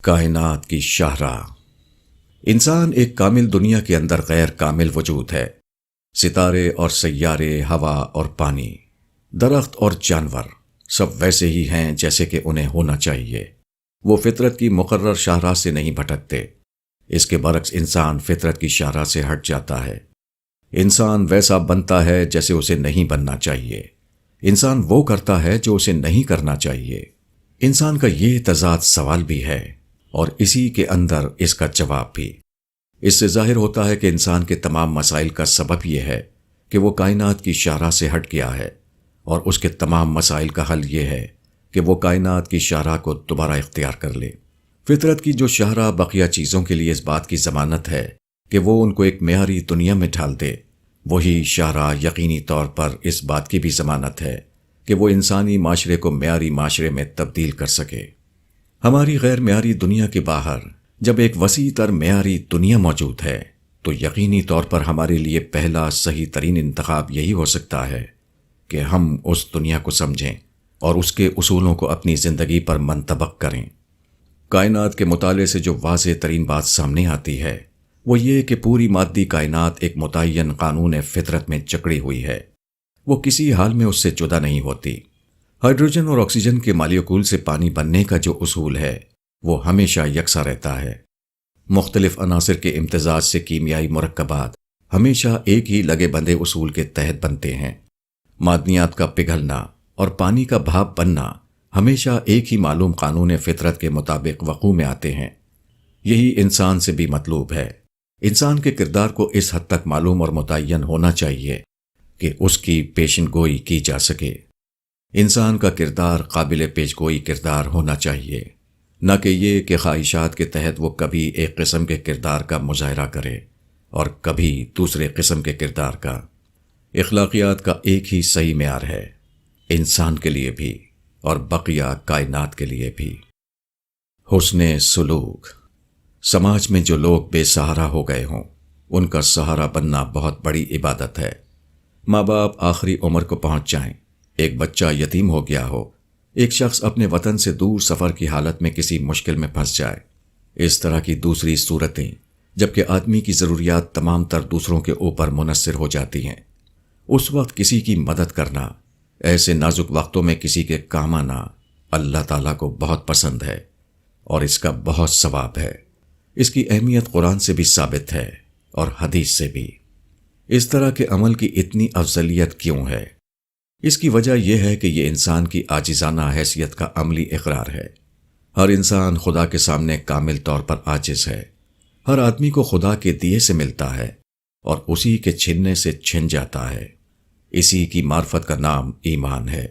کائنات کی شاہراہ۔ انسان ایک کامل دنیا کے اندر غیر کامل وجود ہے۔ ستارے اور سیارے، ہوا اور پانی، درخت اور جانور سب ویسے ہی ہیں جیسے کہ انہیں ہونا چاہیے۔ وہ فطرت کی مقرر شاہراہ سے نہیں بھٹکتے۔ اس کے برعکس انسان فطرت کی شاہراہ سے ہٹ جاتا ہے۔ انسان ویسا بنتا ہے جیسے اسے نہیں بننا چاہیے۔ انسان وہ کرتا ہے جو اسے نہیں کرنا چاہیے۔ انسان کا یہ تضاد سوال بھی ہے اور اسی کے اندر اس کا جواب بھی۔ اس سے ظاہر ہوتا ہے کہ انسان کے تمام مسائل کا سبب یہ ہے کہ وہ کائنات کی شاہراہ سے ہٹ گیا ہے، اور اس کے تمام مسائل کا حل یہ ہے کہ وہ کائنات کی شاہراہ کو دوبارہ اختیار کر لے۔ فطرت کی جو شاہراہ بقیہ چیزوں کے لیے اس بات کی ضمانت ہے کہ وہ ان کو ایک معیاری دنیا میں ڈھال دے، وہی شاہراہ یقینی طور پر اس بات کی بھی ضمانت ہے کہ وہ انسانی معاشرے کو معیاری معاشرے میں تبدیل کر سکے۔ ہماری غیر معیاری دنیا کے باہر جب ایک وسیع تر معیاری دنیا موجود ہے تو یقینی طور پر ہمارے لیے پہلا صحیح ترین انتخاب یہی ہو سکتا ہے کہ ہم اس دنیا کو سمجھیں اور اس کے اصولوں کو اپنی زندگی پر منطبق کریں۔ کائنات کے مطالعے سے جو واضح ترین بات سامنے آتی ہے وہ یہ کہ پوری مادی کائنات ایک متعین قانون فطرت میں جکڑی ہوئی ہے۔ وہ کسی حال میں اس سے جدا نہیں ہوتی۔ ہائیڈروجن اور آکسیجن کے مالیکول سے پانی بننے کا جو اصول ہے وہ ہمیشہ یکساں رہتا ہے۔ مختلف عناصر کے امتزاج سے کیمیائی مرکبات ہمیشہ ایک ہی لگے بندھے اصول کے تحت بنتے ہیں۔ معدنیات کا پگھلنا اور پانی کا بھاپ بننا ہمیشہ ایک ہی معلوم قانون فطرت کے مطابق وقوع میں آتے ہیں۔ یہی انسان سے بھی مطلوب ہے۔ انسان کے کردار کو اس حد تک معلوم اور متعین ہونا چاہیے کہ اس کی پیشن گوئی کی جا سکے۔ انسان کا کردار قابل پیش گوئی کردار ہونا چاہیے، نہ کہ یہ کہ خواہشات کے تحت وہ کبھی ایک قسم کے کردار کا مظاہرہ کرے اور کبھی دوسرے قسم کے کردار کا۔ اخلاقیات کا ایک ہی صحیح معیار ہے، انسان کے لیے بھی اور بقیہ کائنات کے لیے بھی۔ حسن سلوک۔ سماج میں جو لوگ بے سہارا ہو گئے ہوں ان کا سہارا بننا بہت بڑی عبادت ہے۔ ماں باپ آخری عمر کو پہنچ جائیں، ایک بچہ یتیم ہو گیا ہو، ایک شخص اپنے وطن سے دور سفر کی حالت میں کسی مشکل میں پھنس جائے، اس طرح کی دوسری صورتیں جبکہ آدمی کی ضروریات تمام تر دوسروں کے اوپر منحصر ہو جاتی ہیں، اس وقت کسی کی مدد کرنا، ایسے نازک وقتوں میں کسی کے کام آنا اللہ تعالیٰ کو بہت پسند ہے اور اس کا بہت ثواب ہے۔ اس کی اہمیت قرآن سے بھی ثابت ہے اور حدیث سے بھی۔ اس طرح کے عمل کی اتنی افضلیت کیوں ہے؟ اس کی وجہ یہ ہے کہ یہ انسان کی عاجزانہ حیثیت کا عملی اقرار ہے۔ ہر انسان خدا کے سامنے کامل طور پر عاجز ہے۔ ہر آدمی کو خدا کے دیے سے ملتا ہے اور اسی کے چھننے سے چھن جاتا ہے۔ اسی کی معرفت کا نام ایمان ہے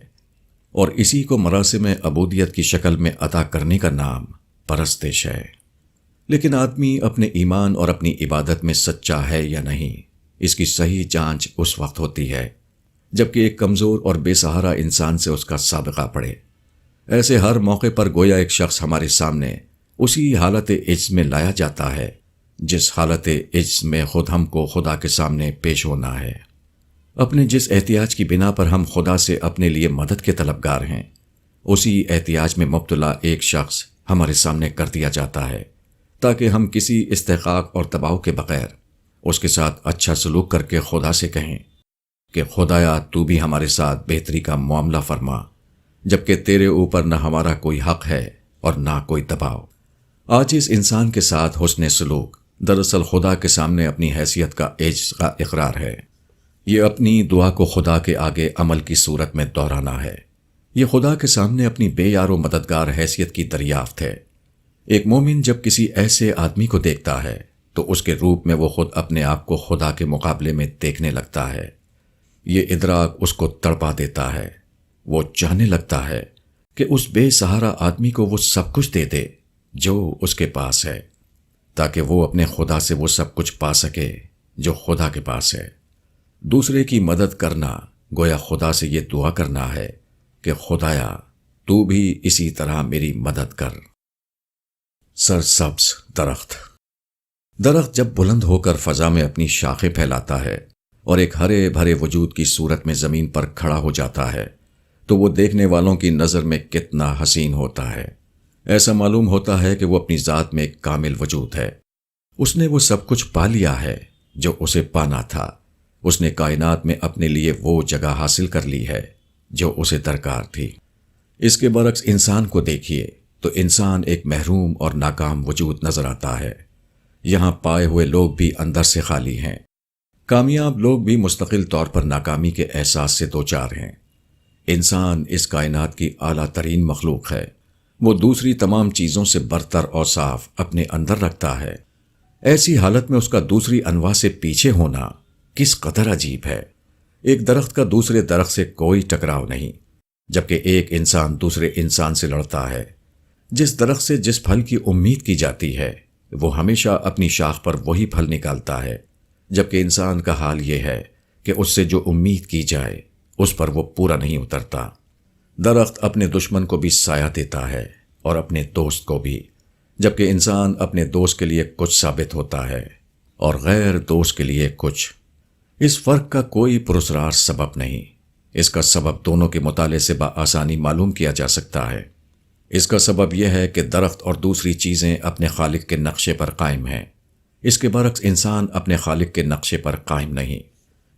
اور اسی کو مراسم عبودیت کی شکل میں عطا کرنے کا نام پرستش ہے۔ لیکن آدمی اپنے ایمان اور اپنی عبادت میں سچا ہے یا نہیں، اس کی صحیح جانچ اس وقت ہوتی ہے جبکہ ایک کمزور اور بے سہارا انسان سے اس کا سابقہ پڑے۔ ایسے ہر موقع پر گویا ایک شخص ہمارے سامنے اسی حالت عجز میں لایا جاتا ہے جس حالت عجز میں خود ہم کو خدا کے سامنے پیش ہونا ہے۔ اپنے جس احتیاج کی بنا پر ہم خدا سے اپنے لیے مدد کے طلبگار ہیں، اسی احتیاج میں مبتلا ایک شخص ہمارے سامنے کر دیا جاتا ہے تاکہ ہم کسی استحقاق اور دباؤ کے بغیر اس کے ساتھ اچھا سلوک کر کے خدا سے کہیں کہ خدایا تو بھی ہمارے ساتھ بہتری کا معاملہ فرما، جبکہ تیرے اوپر نہ ہمارا کوئی حق ہے اور نہ کوئی دباؤ۔ آج اس انسان کے ساتھ حسن سلوک دراصل خدا کے سامنے اپنی حیثیت کا عجز کا اقرار ہے۔ یہ اپنی دعا کو خدا کے آگے عمل کی صورت میں دہرانا ہے۔ یہ خدا کے سامنے اپنی بے یار و مددگار حیثیت کی دریافت ہے۔ ایک مومن جب کسی ایسے آدمی کو دیکھتا ہے تو اس کے روپ میں وہ خود اپنے آپ کو خدا کے مقابلے میں دیکھنے لگتا ہے۔ یہ ادراک اس کو تڑپا دیتا ہے۔ وہ چاہنے لگتا ہے کہ اس بے سہارا آدمی کو وہ سب کچھ دے دے جو اس کے پاس ہے، تاکہ وہ اپنے خدا سے وہ سب کچھ پا سکے جو خدا کے پاس ہے۔ دوسرے کی مدد کرنا گویا خدا سے یہ دعا کرنا ہے کہ خدایا تو بھی اسی طرح میری مدد کر۔ سرسبز درخت۔ درخت جب بلند ہو کر فضا میں اپنی شاخیں پھیلاتا ہے اور ایک ہرے بھرے وجود کی صورت میں زمین پر کھڑا ہو جاتا ہے تو وہ دیکھنے والوں کی نظر میں کتنا حسین ہوتا ہے۔ ایسا معلوم ہوتا ہے کہ وہ اپنی ذات میں ایک کامل وجود ہے۔ اس نے وہ سب کچھ پا لیا ہے جو اسے پانا تھا۔ اس نے کائنات میں اپنے لیے وہ جگہ حاصل کر لی ہے جو اسے درکار تھی۔ اس کے برعکس انسان کو دیکھیے تو انسان ایک محروم اور ناکام وجود نظر آتا ہے۔ یہاں پائے ہوئے لوگ بھی اندر سے خالی ہیں۔ کامیاب لوگ بھی مستقل طور پر ناکامی کے احساس سے دوچار ہیں۔ انسان اس کائنات کی اعلیٰ ترین مخلوق ہے۔ وہ دوسری تمام چیزوں سے برتر اور صاف اپنے اندر رکھتا ہے۔ ایسی حالت میں اس کا دوسری انواع سے پیچھے ہونا کس قدر عجیب ہے۔ ایک درخت کا دوسرے درخت سے کوئی ٹکراؤ نہیں، جبکہ ایک انسان دوسرے انسان سے لڑتا ہے۔ جس درخت سے جس پھل کی امید کی جاتی ہے وہ ہمیشہ اپنی شاخ پر وہی پھل نکالتا ہے، جبکہ انسان کا حال یہ ہے کہ اس سے جو امید کی جائے اس پر وہ پورا نہیں اترتا۔ درخت اپنے دشمن کو بھی سایہ دیتا ہے اور اپنے دوست کو بھی، جبکہ انسان اپنے دوست کے لیے کچھ ثابت ہوتا ہے اور غیر دوست کے لیے کچھ۔ اس فرق کا کوئی پراسرار سبب نہیں۔ اس کا سبب دونوں کے مطالعے سے بآسانی معلوم کیا جا سکتا ہے۔ اس کا سبب یہ ہے کہ درخت اور دوسری چیزیں اپنے خالق کے نقشے پر قائم ہیں۔ اس کے برعکس انسان اپنے خالق کے نقشے پر قائم نہیں۔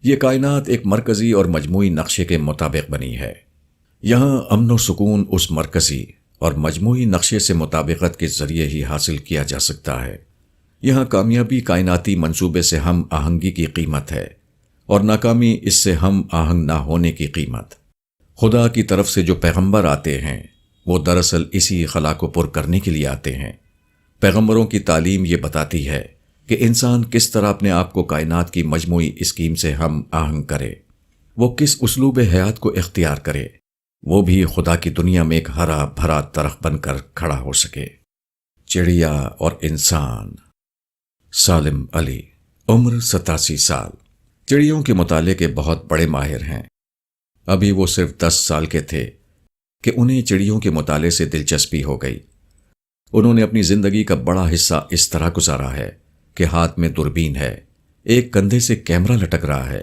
یہ کائنات ایک مرکزی اور مجموعی نقشے کے مطابق بنی ہے۔ یہاں امن و سکون اس مرکزی اور مجموعی نقشے سے مطابقت کے ذریعے ہی حاصل کیا جا سکتا ہے۔ یہاں کامیابی کائناتی منصوبے سے ہم آہنگی کی قیمت ہے اور ناکامی اس سے ہم آہنگ نہ ہونے کی قیمت۔ خدا کی طرف سے جو پیغمبر آتے ہیں وہ دراصل اسی خلا کو پر کرنے کے لیے آتے ہیں۔ پیغمبروں کی تعلیم یہ بتاتی ہے کہ انسان کس طرح اپنے آپ کو کائنات کی مجموعی اسکیم سے ہم آہنگ کرے، وہ کس اسلوب حیات کو اختیار کرے، وہ بھی خدا کی دنیا میں ایک ہرا بھرا درخت بن کر کھڑا ہو سکے۔ چڑیا اور انسان۔ سالم علی، عمر 87 سال، چڑیوں کے مطالعے کے بہت بڑے ماہر ہیں۔ ابھی وہ صرف 10 سال کے تھے کہ انہیں چڑیوں کے مطالعے سے دلچسپی ہو گئی۔ انہوں نے اپنی زندگی کا بڑا حصہ اس طرح گزارا ہے کہ ہاتھ میں دوربین ہے، ایک کندھے سے کیمرہ لٹک رہا ہے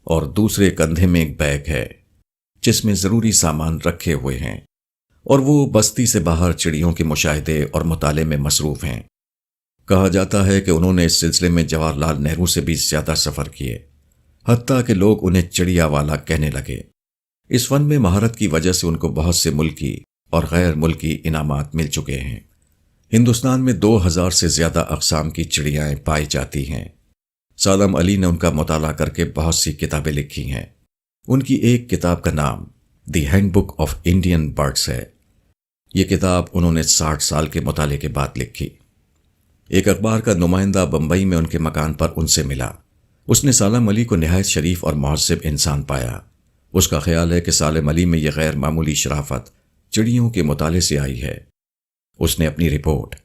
اور دوسرے کندھے میں ایک بیگ ہے جس میں ضروری سامان رکھے ہوئے ہیں، اور وہ بستی سے باہر چڑیوں کے مشاہدے اور مطالعے میں مصروف ہیں۔ کہا جاتا ہے کہ انہوں نے اس سلسلے میں جواہر لال نہرو سے بھی زیادہ سفر کیے، حتیٰ کہ لوگ انہیں چڑیا والا کہنے لگے۔ اس فن میں مہارت کی وجہ سے ان کو بہت سے ملکی اور غیر ملکی انعامات مل چکے ہیں۔ ہندوستان میں 2000 سے زیادہ اقسام کی چڑیاں پائی جاتی ہیں۔ سالم علی نے ان کا مطالعہ کر کے بہت سی کتابیں لکھی ہیں۔ ان کی ایک کتاب کا نام the handbook of Indian birds ہے۔ یہ کتاب انہوں نے 60 سال کے مطالعے کے بعد لکھی۔ ایک اخبار کا نمائندہ بمبئی میں ان کے مکان پر ان سے ملا۔ اس نے سالم علی کو نہایت شریف اور مہذب انسان پایا۔ اس کا خیال ہے کہ سالم علی میں یہ غیر معمولی شرافت چڑیوں کے مطالعے سے آئی ہے۔ اس نے اپنی رپورٹ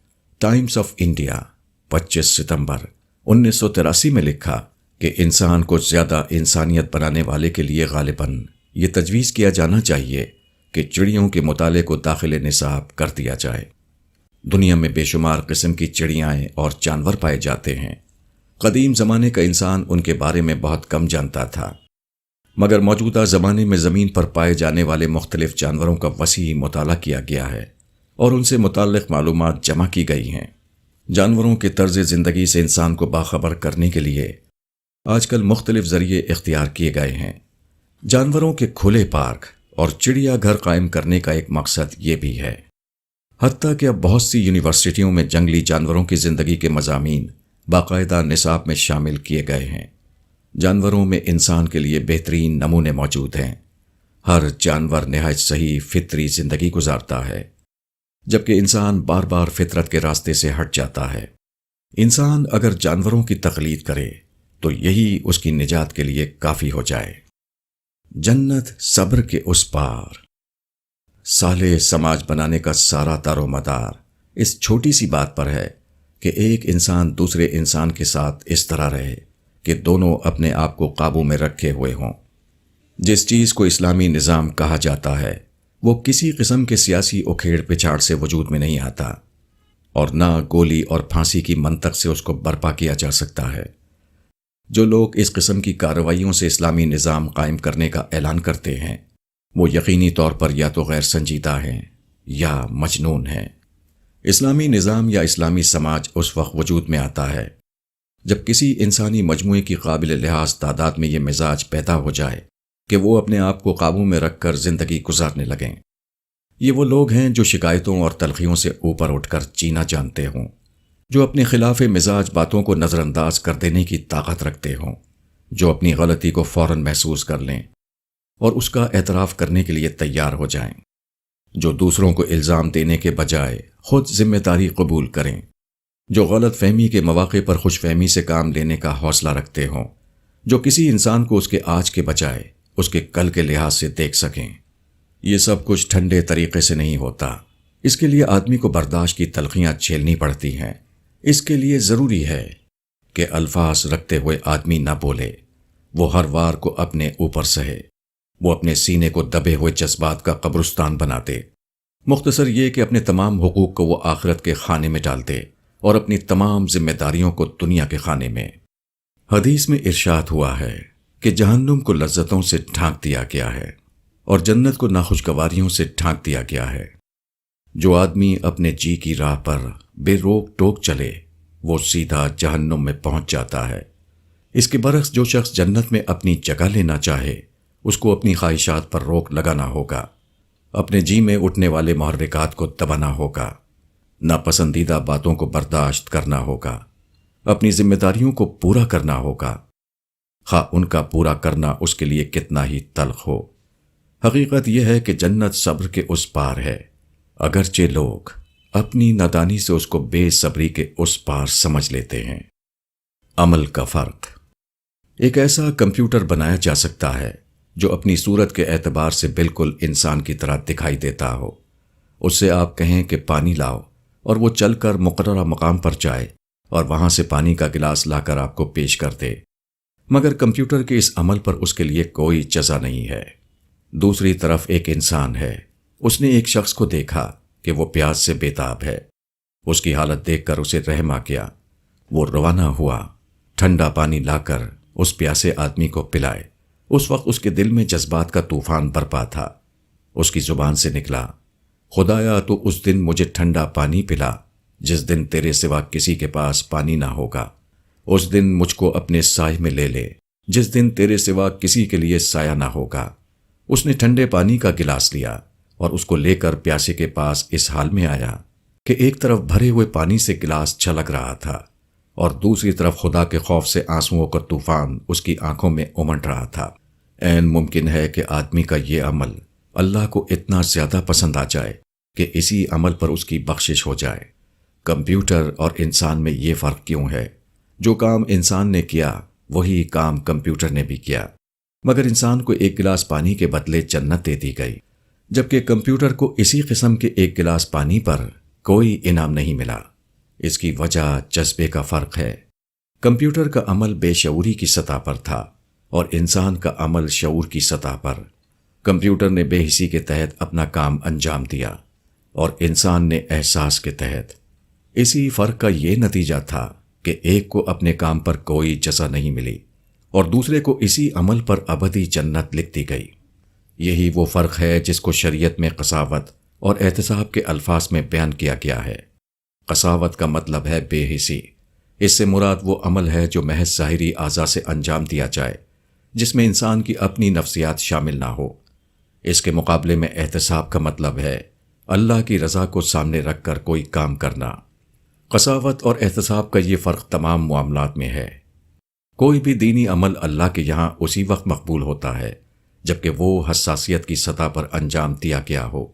ٹائمز آف انڈیا 25 ستمبر 1983 میں لکھا کہ انسان کو زیادہ انسانیت بنانے والے کے لیے غالباً یہ تجویز کیا جانا چاہیے کہ چڑیوں کے مطالعے کو داخل نصاب کر دیا جائے۔ دنیا میں بے شمار قسم کی چڑیاں اور جانور پائے جاتے ہیں۔ قدیم زمانے کا انسان ان کے بارے میں بہت کم جانتا تھا، مگر موجودہ زمانے میں زمین پر پائے جانے والے مختلف جانوروں کا وسیع مطالعہ کیا گیا ہے اور ان سے متعلق معلومات جمع کی گئی ہیں۔ جانوروں کے طرز زندگی سے انسان کو باخبر کرنے کے لیے آج کل مختلف ذریعے اختیار کیے گئے ہیں۔ جانوروں کے کھلے پارک اور چڑیا گھر قائم کرنے کا ایک مقصد یہ بھی ہے۔ حتیٰ کہ اب بہت سی یونیورسٹیوں میں جنگلی جانوروں کی زندگی کے مضامین باقاعدہ نصاب میں شامل کیے گئے ہیں۔ جانوروں میں انسان کے لیے بہترین نمونے موجود ہیں۔ ہر جانور نہایت صحیح فطری زندگی گزارتا ہے، جبکہ انسان بار بار فطرت کے راستے سے ہٹ جاتا ہے۔ انسان اگر جانوروں کی تقلید کرے تو یہی اس کی نجات کے لیے کافی ہو جائے۔ جنت صبر کے اس پار۔ صالح سماج بنانے کا سارا دار و مدار اس چھوٹی سی بات پر ہے کہ ایک انسان دوسرے انسان کے ساتھ اس طرح رہے کہ دونوں اپنے آپ کو قابو میں رکھے ہوئے ہوں۔ جس چیز کو اسلامی نظام کہا جاتا ہے وہ کسی قسم کے سیاسی اکھیڑ پچھاڑ سے وجود میں نہیں آتا، اور نہ گولی اور پھانسی کی منطق سے اس کو برپا کیا جا سکتا ہے۔ جو لوگ اس قسم کی کارروائیوں سے اسلامی نظام قائم کرنے کا اعلان کرتے ہیں وہ یقینی طور پر یا تو غیر سنجیدہ ہیں یا مجنون ہیں۔ اسلامی نظام یا اسلامی سماج اس وقت وجود میں آتا ہے جب کسی انسانی مجموعے کی قابل لحاظ تعداد میں یہ مزاج پیدا ہو جائے کہ وہ اپنے آپ کو قابو میں رکھ کر زندگی گزارنے لگیں۔ یہ وہ لوگ ہیں جو شکایتوں اور تلخیوں سے اوپر اٹھ کر جینا جانتے ہوں، جو اپنے خلاف مزاج باتوں کو نظر انداز کر دینے کی طاقت رکھتے ہوں، جو اپنی غلطی کو فوراً محسوس کر لیں اور اس کا اعتراف کرنے کے لیے تیار ہو جائیں، جو دوسروں کو الزام دینے کے بجائے خود ذمہ داری قبول کریں، جو غلط فہمی کے مواقع پر خوش فہمی سے کام لینے کا حوصلہ رکھتے ہوں، جو کسی انسان کو اس کے آج کے بجائے اس کے کل کے لحاظ سے دیکھ سکیں۔ یہ سب کچھ ٹھنڈے طریقے سے نہیں ہوتا، اس کے لیے آدمی کو برداشت کی تلخیاں جھیلنی پڑتی ہیں۔ اس کے لیے ضروری ہے کہ الفاظ رکھتے ہوئے آدمی نہ بولے، وہ ہر وار کو اپنے اوپر سہے، وہ اپنے سینے کو دبے ہوئے جذبات کا قبرستان بنا دے، مختصر یہ کہ اپنے تمام حقوق کو وہ آخرت کے خانے میں ڈال دے اور اپنی تمام ذمہ داریوں کو دنیا کے خانے میں۔ حدیث میں ارشاد ہوا ہے کہ جہنم کو لذتوں سے ڈھانک دیا گیا ہے اور جنت کو ناخوشگواریوں سے ڈھانک دیا گیا ہے۔ جو آدمی اپنے جی کی راہ پر بے روک ٹوک چلے وہ سیدھا جہنم میں پہنچ جاتا ہے۔ اس کے برعکس جو شخص جنت میں اپنی جگہ لینا چاہے اس کو اپنی خواہشات پر روک لگانا ہوگا، اپنے جی میں اٹھنے والے محرکات کو دبانا ہوگا، ناپسندیدہ باتوں کو برداشت کرنا ہوگا، اپنی ذمہ داریوں کو پورا کرنا ہوگا، خواہ ان کا پورا کرنا اس کے لیے کتنا ہی تلخ ہو۔ حقیقت یہ ہے کہ جنت صبر کے اس پار ہے، اگرچہ لوگ اپنی نادانی سے اس کو بے صبری کے اس پار سمجھ لیتے ہیں۔ عمل کا فرق۔ ایک ایسا کمپیوٹر بنایا جا سکتا ہے جو اپنی صورت کے اعتبار سے بالکل انسان کی طرح دکھائی دیتا ہو۔ اس سے آپ کہیں کہ پانی لاؤ اور وہ چل کر مقررہ مقام پر جائے اور وہاں سے پانی کا گلاس لا کر آپ کو پیش کر دے، مگر کمپیوٹر کے اس عمل پر اس کے لیے کوئی جزا نہیں ہے۔ دوسری طرف ایک انسان ہے، اس نے ایک شخص کو دیکھا کہ وہ پیاس سے بےتاب ہے، اس کی حالت دیکھ کر اسے رحم آ گیا، وہ روانہ ہوا، ٹھنڈا پانی لا کر اس پیاسے آدمی کو پلائے۔ اس وقت اس کے دل میں جذبات کا طوفان برپا تھا، اس کی زبان سے نکلا، خدایا تو اس دن مجھے ٹھنڈا پانی پلا جس دن تیرے سوا کسی کے پاس پانی نہ ہوگا، اس دن مجھ کو اپنے سائے میں لے لے جس دن تیرے سوا کسی کے لیے سایہ نہ ہوگا۔ اس نے ٹھنڈے پانی کا گلاس لیا اور اس کو لے کر پیاسے کے پاس اس حال میں آیا کہ ایک طرف بھرے ہوئے پانی سے گلاس چھلک رہا تھا اور دوسری طرف خدا کے خوف سے آنسوؤں کا طوفان اس کی آنکھوں میں امنڈ رہا تھا۔ عین ممکن ہے کہ آدمی کا یہ عمل اللہ کو اتنا زیادہ پسند آ جائے کہ اسی عمل پر اس کی بخشش ہو جائے۔ کمپیوٹر اور انسان میں یہ فرق کیوں ہے؟ جو کام انسان نے کیا وہی کام کمپیوٹر نے بھی کیا، مگر انسان کو ایک گلاس پانی کے بدلے جنت دے دی گئی، جبکہ کمپیوٹر کو اسی قسم کے ایک گلاس پانی پر کوئی انعام نہیں ملا۔ اس کی وجہ جذبے کا فرق ہے۔ کمپیوٹر کا عمل بے شعوری کی سطح پر تھا اور انسان کا عمل شعور کی سطح پر۔ کمپیوٹر نے بے حسی کے تحت اپنا کام انجام دیا اور انسان نے احساس کے تحت۔ اسی فرق کا یہ نتیجہ تھا کہ ایک کو اپنے کام پر کوئی جزا نہیں ملی اور دوسرے کو اسی عمل پر ابدی جنت لکھ دی گئی۔ یہی وہ فرق ہے جس کو شریعت میں قساوت اور احتساب کے الفاظ میں بیان کیا گیا ہے۔ قساوت کا مطلب ہے بے حسی، اس سے مراد وہ عمل ہے جو محض ظاہری اعضاء سے انجام دیا جائے، جس میں انسان کی اپنی نفسیات شامل نہ ہو۔ اس کے مقابلے میں احتساب کا مطلب ہے اللہ کی رضا کو سامنے رکھ کر کوئی کام کرنا۔ قساوت اور احتساب کا یہ فرق تمام معاملات میں ہے۔ کوئی بھی دینی عمل اللہ کے یہاں اسی وقت مقبول ہوتا ہے جبکہ وہ حساسیت کی سطح پر انجام دیا گیا ہو۔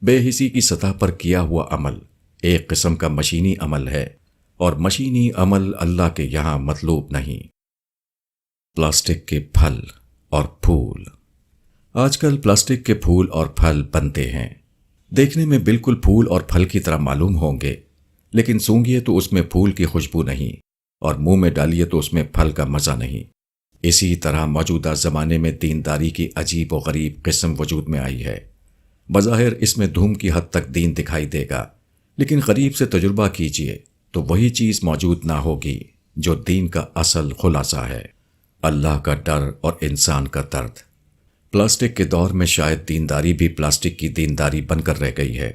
بے حسی کی سطح پر کیا ہوا عمل ایک قسم کا مشینی عمل ہے اور مشینی عمل اللہ کے یہاں مطلوب نہیں۔ پلاسٹک کے پھل اور پھول۔ آج کل پلاسٹک کے پھول اور پھل بنتے ہیں، دیکھنے میں بالکل پھول اور پھل کی طرح معلوم ہوں گے، لیکن سونگھیے تو اس میں پھول کی خوشبو نہیں اور منہ میں ڈالیے تو اس میں پھل کا مزہ نہیں۔ اسی طرح موجودہ زمانے میں دینداری کی عجیب و غریب قسم وجود میں آئی ہے۔ بظاہر اس میں دھوم کی حد تک دین دکھائی دے گا، لیکن قریب سے تجربہ کیجئے تو وہی چیز موجود نہ ہوگی جو دین کا اصل خلاصہ ہے، اللہ کا ڈر اور انسان کا درد۔ پلاسٹک کے دور میں شاید دینداری بھی پلاسٹک کی دینداری بن کر رہ گئی ہے۔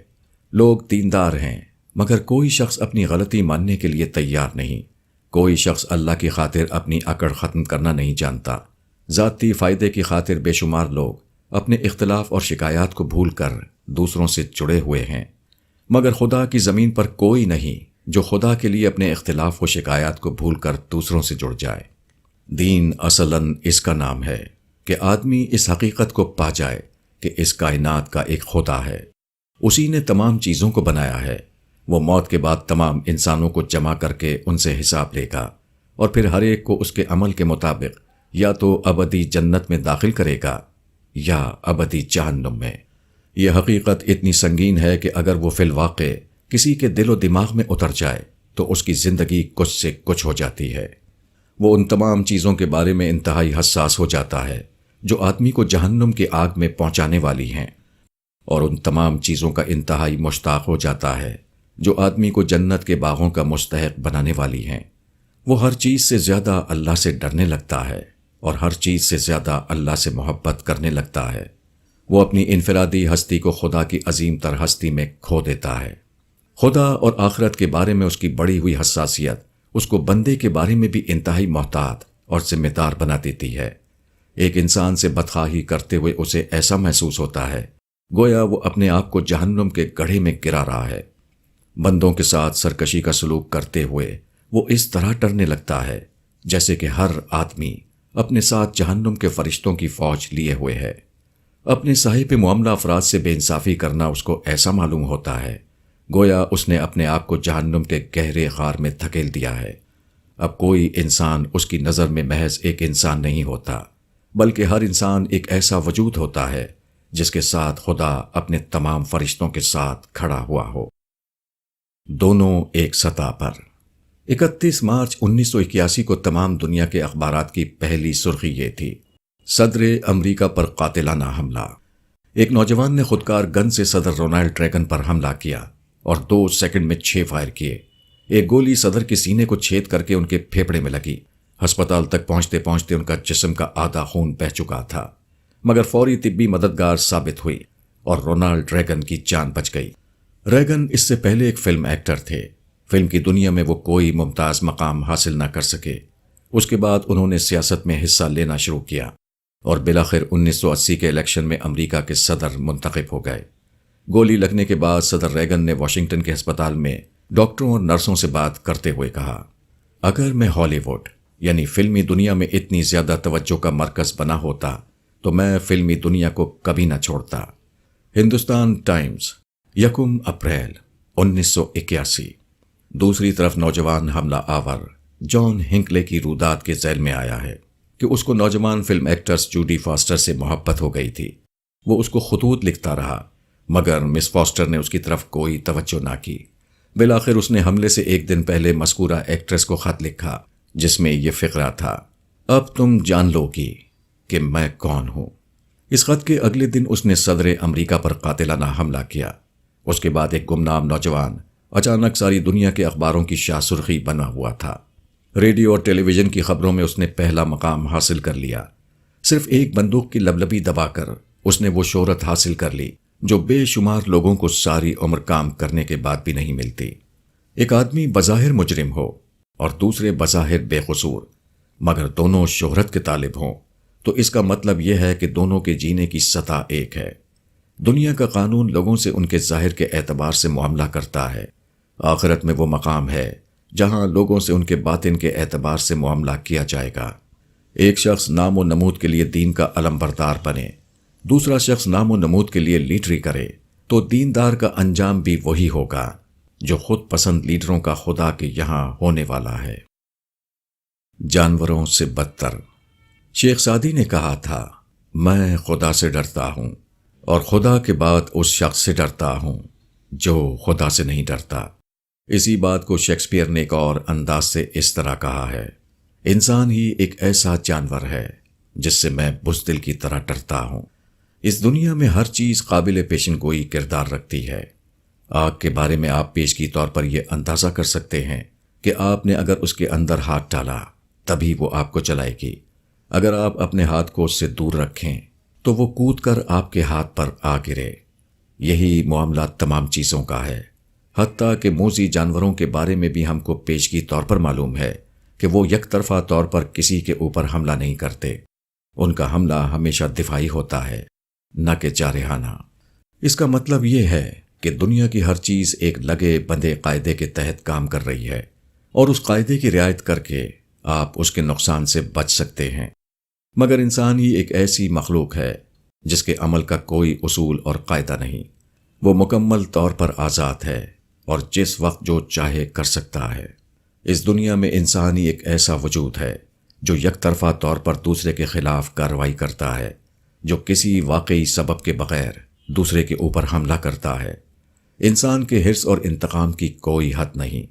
لوگ دیندار ہیں مگر کوئی شخص اپنی غلطی ماننے کے لیے تیار نہیں۔ کوئی شخص اللہ کی خاطر اپنی اکڑ ختم کرنا نہیں جانتا۔ ذاتی فائدے کی خاطر بے شمار لوگ اپنے اختلاف اور شکایات کو بھول کر دوسروں سے جڑے ہوئے ہیں، مگر خدا کی زمین پر کوئی نہیں جو خدا کے لیے اپنے اختلاف و شکایات کو بھول کر دوسروں سے جڑ جائے۔ دین اصلاً اس کا نام ہے کہ آدمی اس حقیقت کو پا جائے کہ اس کائنات کا ایک خدا ہے، اسی نے تمام چیزوں کو بنایا ہے۔ وہ موت کے بعد تمام انسانوں کو جمع کر کے ان سے حساب لے گا، اور پھر ہر ایک کو اس کے عمل کے مطابق یا تو ابدی جنت میں داخل کرے گا یا ابدی جہنم میں۔ یہ حقیقت اتنی سنگین ہے کہ اگر وہ فی الواقع کسی کے دل و دماغ میں اتر جائے تو اس کی زندگی کچھ سے کچھ ہو جاتی ہے۔ وہ ان تمام چیزوں کے بارے میں انتہائی حساس ہو جاتا ہے جو آدمی کو جہنم کی آگ میں پہنچانے والی ہیں، اور ان تمام چیزوں کا انتہائی مشتاق ہو جاتا ہے جو آدمی کو جنت کے باغوں کا مستحق بنانے والی ہیں۔ وہ ہر چیز سے زیادہ اللہ سے ڈرنے لگتا ہے اور ہر چیز سے زیادہ اللہ سے محبت کرنے لگتا ہے۔ وہ اپنی انفرادی ہستی کو خدا کی عظیم تر ہستی میں کھو دیتا ہے۔ خدا اور آخرت کے بارے میں اس کی بڑھی ہوئی حساسیت اس کو بندے کے بارے میں بھی انتہائی محتاط اور ذمہ دار بنا دیتی ہے۔ ایک انسان سے بدخواہی کرتے ہوئے اسے ایسا محسوس ہوتا ہے گویا وہ اپنے آپ کو جہنم کے گڑھے میں گرا رہا ہے۔ بندوں کے ساتھ سرکشی کا سلوک کرتے ہوئے وہ اس طرح ڈرنے لگتا ہے جیسے کہ ہر آدمی اپنے ساتھ جہنم کے فرشتوں کی فوج لیے ہوئے ہے۔ اپنے صاحب معاملہ افراد سے بے انصافی کرنا اس کو ایسا معلوم ہوتا ہے گویا اس نے اپنے آپ کو جہنم کے گہرے غار میں دھکیل دیا ہے۔ اب کوئی انسان اس کی نظر میں محض ایک انسان نہیں ہوتا، بلکہ ہر انسان ایک ایسا وجود ہوتا ہے جس کے ساتھ خدا اپنے تمام فرشتوں کے ساتھ کھڑا ہوا ہو۔ دونوں ایک سطح پر۔ 31 مارچ 1981 کو تمام دنیا کے اخبارات کی پہلی سرخی یہ تھی: صدر امریکہ پر قاتلانہ حملہ۔ ایک نوجوان نے خودکار گن سے صدر رونالڈ ریگن پر حملہ کیا اور 2 سیکنڈ میں 6 فائر کیے۔ ایک گولی صدر کے سینے کو چھید کر کے ان کے پھیپھڑے میں لگی۔ ہسپتال تک پہنچتے پہنچتے ان کا جسم کا آدھا خون بہہ چکا تھا، مگر فوری طبی مددگار ثابت ہوئی اور رونالڈ ریگن کی جان بچ گئی۔ ریگن اس سے پہلے ایک فلم ایکٹر تھے۔ فلم کی دنیا میں وہ کوئی ممتاز مقام حاصل نہ کر سکے۔ اس کے بعد انہوں نے سیاست میں حصہ لینا شروع کیا اور بالآخر 1980 کے الیکشن میں امریکہ کے صدر منتخب ہو گئے۔ گولی لگنے کے بعد صدر ریگن نے واشنگٹن کے ہسپتال میں ڈاکٹروں اور نرسوں سے بات کرتے ہوئے کہا، اگر میں ہالی ووڈ یعنی فلمی دنیا میں اتنی زیادہ توجہ کا مرکز بنا ہوتا تو میں فلمی دنیا کو کبھی نہ چھوڑتا۔ Hindustan Times, 1 April 1981۔ دوسری طرف نوجوان حملہ آور جان ہنکلے کی روداد کے ذیل میں آیا ہے کہ اس کو نوجوان فلم ایکٹرس جوڈی فاسٹر سے محبت ہو گئی تھی۔ وہ اس کو خطوط لکھتا رہا مگر مس فاسٹر نے اس کی طرف کوئی توجہ نہ کی۔ بالآخر اس نے حملے سے ایک دن پہلے مذکورہ ایکٹریس کو خط لکھا جس میں یہ فقرہ تھا، اب تم جان لو گی کہ میں کون ہوں۔ اس خط کے اگلے دن اس نے صدر امریکہ پر قاتلانہ حملہ کیا۔ اس کے بعد ایک گمنام نوجوان اچانک ساری دنیا کے اخباروں کی شاہ سرخی بنا ہوا تھا۔ ریڈیو اور ٹیلی ویژن کی خبروں میں اس نے پہلا مقام حاصل کر لیا۔ صرف ایک بندوق کی لبلبی دبا کر اس نے وہ شہرت حاصل کر لی جو بے شمار لوگوں کو ساری عمر کام کرنے کے بعد بھی نہیں ملتی۔ ایک آدمی بظاہر مجرم ہو اور دوسرے بظاہر بے قصور، مگر دونوں شہرت کے طالب ہوں تو اس کا مطلب یہ ہے کہ دونوں کے جینے کی سطح ایک ہے۔ دنیا کا قانون لوگوں سے ان کے ظاہر کے اعتبار سے معاملہ کرتا ہے۔ آخرت میں وہ مقام ہے جہاں لوگوں سے ان کے باطن کے اعتبار سے معاملہ کیا جائے گا۔ ایک شخص نام و نمود کے لیے دین کا علم بردار بنے، دوسرا شخص نام و نمود کے لیے لیڈری کرے تو دیندار کا انجام بھی وہی ہوگا جو خود پسند لیڈروں کا خدا کے یہاں ہونے والا ہے۔ جانوروں سے بدتر۔ شیخ سعدی نے کہا تھا، میں خدا سے ڈرتا ہوں اور خدا کے بعد اس شخص سے ڈرتا ہوں جو خدا سے نہیں ڈرتا۔ اسی بات کو شیکسپیئر نے ایک اور انداز سے اس طرح کہا ہے، انسان ہی ایک ایسا جانور ہے جس سے میں بزدل کی طرح ڈرتا ہوں۔ اس دنیا میں ہر چیز قابل پیشن گوئی کردار رکھتی ہے۔ آگ کے بارے میں آپ پیشگی طور پر یہ اندازہ کر سکتے ہیں کہ آپ نے اگر اس کے اندر ہاتھ ڈالا تبھی وہ آپ کو جلائے گی۔ اگر آپ اپنے ہاتھ کو اس سے دور رکھیں تو وہ کود کر آپ کے ہاتھ پر آ گرے۔ یہی معاملہ تمام چیزوں کا ہے۔ حتیٰ کہ موذی جانوروں کے بارے میں بھی ہم کو پیشگی طور پر معلوم ہے کہ وہ یک طرفہ طور پر کسی کے اوپر حملہ نہیں کرتے۔ ان کا حملہ ہمیشہ دفاعی ہوتا ہے، نہ کہ جارحانہ۔ اس کا مطلب یہ ہے کہ دنیا کی ہر چیز ایک لگے بندے قاعدے کے تحت کام کر رہی ہے، اور اس قاعدے کی رعایت کر کے آپ اس کے نقصان سے بچ سکتے ہیں۔ مگر انسان ہی ایک ایسی مخلوق ہے جس کے عمل کا کوئی اصول اور قاعدہ نہیں۔ وہ مکمل طور پر آزاد ہے اور جس وقت جو چاہے کر سکتا ہے۔ اس دنیا میں انسان ہی ایک ایسا وجود ہے جو یک طرفہ طور پر دوسرے کے خلاف کارروائی کرتا ہے، جو کسی واقعی سبب کے بغیر دوسرے کے اوپر حملہ کرتا ہے۔ انسان کے حرص اور انتقام کی کوئی حد نہیں۔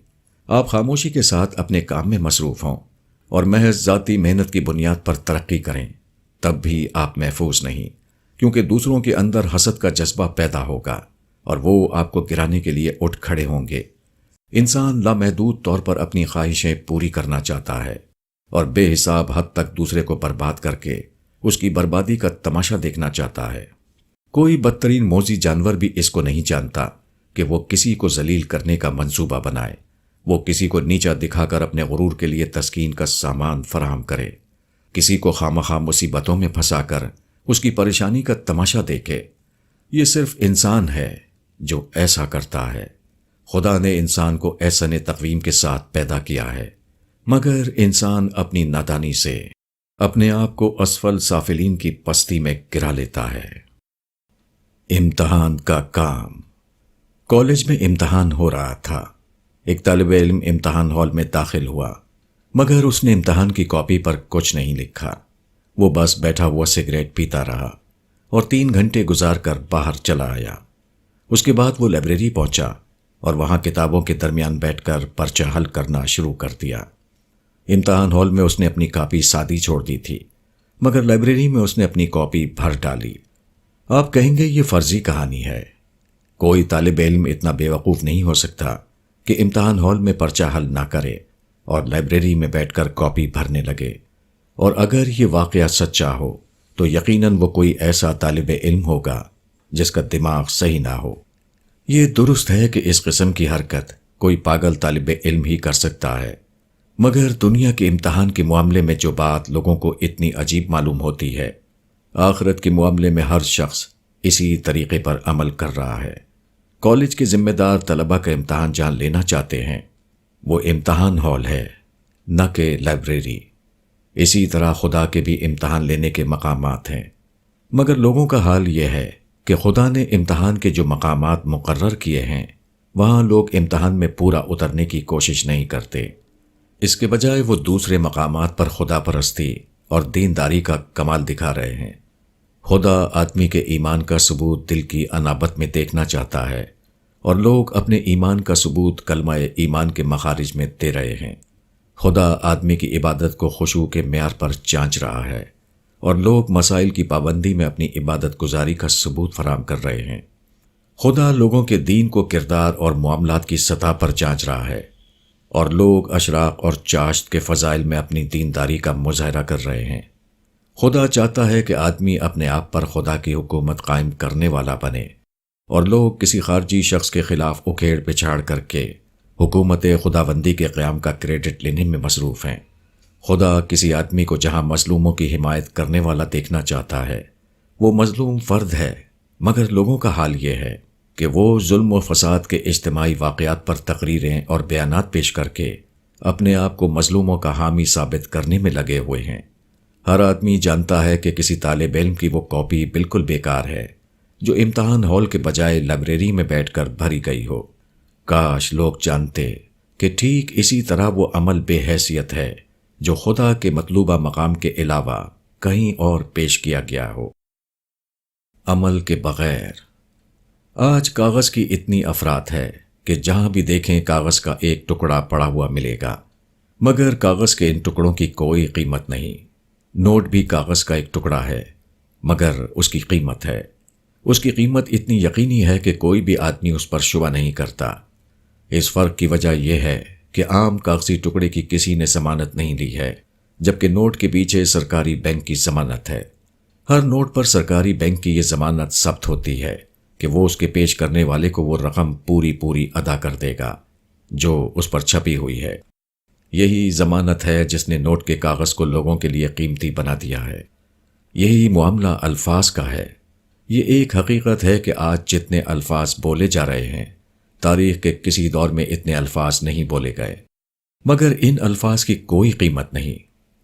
آپ خاموشی کے ساتھ اپنے کام میں مصروف ہوں اور محض ذاتی محنت کی بنیاد پر ترقی کریں، تب بھی آپ محفوظ نہیں، کیونکہ دوسروں کے اندر حسد کا جذبہ پیدا ہوگا اور وہ آپ کو گرانے کے لیے اٹھ کھڑے ہوں گے۔ انسان لامحدود طور پر اپنی خواہشیں پوری کرنا چاہتا ہے اور بے حساب حد تک دوسرے کو برباد کر کے اس کی بربادی کا تماشا دیکھنا چاہتا ہے۔ کوئی بدترین موذی جانور بھی اس کو نہیں جانتا کہ وہ کسی کو ذلیل کرنے کا منصوبہ بنائے، وہ کسی کو نیچا دکھا کر اپنے غرور کے لیے تسکین کا سامان فراہم کرے، کسی کو خامخواہ مصیبتوں میں پھنسا کر اس کی پریشانی کا تماشا دیکھے۔ یہ صرف انسان ہے جو ایسا کرتا ہے۔ خدا نے انسان کو احسن تقویم کے ساتھ پیدا کیا ہے، مگر انسان اپنی نادانی سے اپنے آپ کو اسفل سافلین کی پستی میں گرا لیتا ہے۔ امتحان کا کام۔ کالج میں امتحان ہو رہا تھا۔ ایک طالب علم امتحان ہال میں داخل ہوا، مگر اس نے امتحان کی کاپی پر کچھ نہیں لکھا۔ وہ بس بیٹھا ہوا سگریٹ پیتا رہا اور 3 گھنٹے گزار کر باہر چلا آیا۔ اس کے بعد وہ لائبریری پہنچا اور وہاں کتابوں کے درمیان بیٹھ کر پرچہ حل کرنا شروع کر دیا۔ امتحان ہال میں اس نے اپنی کاپی سادی چھوڑ دی تھی، مگر لائبریری میں اس نے اپنی کاپی بھر ڈالی۔ آپ کہیں گے یہ فرضی کہانی ہے۔ کوئی طالب علم اتنا بے وقوف نہیں ہو سکتا کہ امتحان ہال میں پرچہ حل نہ کرے اور لائبریری میں بیٹھ کر کاپی بھرنے لگے، اور اگر یہ واقعہ سچا ہو تو یقیناً وہ کوئی ایسا طالب علم ہوگا جس کا دماغ صحیح نہ ہو۔ یہ درست ہے کہ اس قسم کی حرکت کوئی پاگل طالب علم ہی کر سکتا ہے، مگر دنیا کے امتحان کے معاملے میں جو بات لوگوں کو اتنی عجیب معلوم ہوتی ہے، آخرت کے معاملے میں ہر شخص اسی طریقے پر عمل کر رہا ہے۔ کالج کے ذمہ دار طلبہ کا امتحان جہاں لینا چاہتے ہیں وہ امتحان ہال ہے، نہ کہ لائبریری۔ اسی طرح خدا کے بھی امتحان لینے کے مقامات ہیں، مگر لوگوں کا حال یہ ہے کہ خدا نے امتحان کے جو مقامات مقرر کیے ہیں وہاں لوگ امتحان میں پورا اترنے کی کوشش نہیں کرتے۔ اس کے بجائے وہ دوسرے مقامات پر خدا پرستی اور دینداری کا کمال دکھا رہے ہیں۔ خدا آدمی کے ایمان کا ثبوت دل کی انابت میں دیکھنا چاہتا ہے، اور لوگ اپنے ایمان کا ثبوت کلمہ ایمان کے مخارج میں دے رہے ہیں۔ خدا آدمی کی عبادت کو خشوع کے معیار پر جانچ رہا ہے، اور لوگ مسائل کی پابندی میں اپنی عبادت گزاری کا ثبوت فراہم کر رہے ہیں۔ خدا لوگوں کے دین کو کردار اور معاملات کی سطح پر جانچ رہا ہے، اور لوگ اشراق اور چاشت کے فضائل میں اپنی دینداری کا مظاہرہ کر رہے ہیں۔ خدا چاہتا ہے کہ آدمی اپنے آپ پر خدا کی حکومت قائم کرنے والا بنے، اور لوگ کسی خارجی شخص کے خلاف اکھیڑ پچھاڑ کر کے حکومت خداوندی کے قیام کا کریڈٹ لینے میں مصروف ہیں۔ خدا کسی آدمی کو جہاں مظلوموں کی حمایت کرنے والا دیکھنا چاہتا ہے، وہ مظلوم فرد ہے، مگر لوگوں کا حال یہ ہے کہ وہ ظلم و فساد کے اجتماعی واقعات پر تقریریں اور بیانات پیش کر کے اپنے آپ کو مظلوموں کا حامی ثابت کرنے میں لگے ہوئے ہیں۔ ہر آدمی جانتا ہے کہ کسی طالب علم کی وہ کاپی بالکل بیکار ہے جو امتحان ہال کے بجائے لائبریری میں بیٹھ کر بھری گئی ہو۔ کاش لوگ جانتے کہ ٹھیک اسی طرح وہ عمل بے حیثیت ہے جو خدا کے مطلوبہ مقام کے علاوہ کہیں اور پیش کیا گیا ہو۔ عمل کے بغیر۔ آج کاغذ کی اتنی افراد ہے کہ جہاں بھی دیکھیں کاغذ کا ایک ٹکڑا پڑا ہوا ملے گا، مگر کاغذ کے ان ٹکڑوں کی کوئی قیمت نہیں۔ نوٹ بھی کاغذ کا ایک ٹکڑا ہے، مگر اس کی قیمت ہے۔ اس کی قیمت اتنی یقینی ہے کہ کوئی بھی آدمی اس پر شبہ نہیں کرتا۔ اس فرق کی وجہ یہ ہے کہ عام کاغذی ٹکڑے کی کسی نے ضمانت نہیں لی ہے، جبکہ نوٹ کے پیچھے سرکاری بینک کی ضمانت ہے۔ ہر نوٹ پر سرکاری بینک کی یہ ضمانت ثبت ہوتی ہے کہ وہ اس کے پیش کرنے والے کو وہ رقم پوری ادا کر دے گا جو اس پر چھپی ہوئی ہے۔ یہی ضمانت ہے جس نے نوٹ کے کاغذ کو لوگوں کے لیے قیمتی بنا دیا ہے۔ یہی معاملہ الفاظ کا ہے۔ یہ ایک حقیقت ہے کہ آج جتنے الفاظ بولے جا رہے ہیں، تاریخ کے کسی دور میں اتنے الفاظ نہیں بولے گئے، مگر ان الفاظ کی کوئی قیمت نہیں،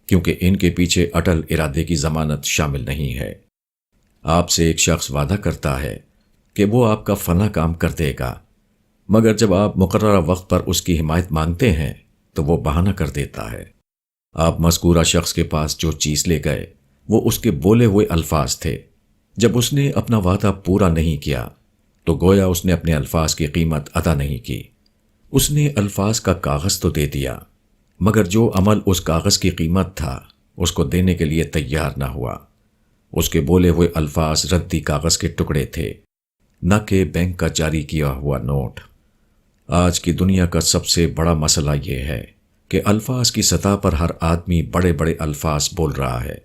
کیونکہ ان کے پیچھے اٹل ارادے کی ضمانت شامل نہیں ہے۔ آپ سے ایک شخص وعدہ کرتا ہے کہ وہ آپ کا فلاں کام کر دے گا، مگر جب آپ مقررہ وقت پر اس کی حمایت مانگتے ہیں تو وہ بہانہ کر دیتا ہے۔ آپ مذکورہ شخص کے پاس جو چیز لے گئے وہ اس کے بولے ہوئے الفاظ تھے۔ جب اس نے اپنا وعدہ پورا نہیں کیا تو گویا اس نے اپنے الفاظ کی قیمت ادا نہیں کی۔ اس نے الفاظ کا کاغذ تو دے دیا، مگر جو عمل اس کاغذ کی قیمت تھا اس کو دینے کے لیے تیار نہ ہوا۔ اس کے بولے ہوئے الفاظ ردی کاغذ کے ٹکڑے تھے، نہ کہ بینک کا جاری کیا ہوا نوٹ۔ آج کی دنیا کا سب سے بڑا مسئلہ یہ ہے کہ الفاظ کی سطح پر ہر آدمی بڑے بڑے الفاظ بول رہا ہے،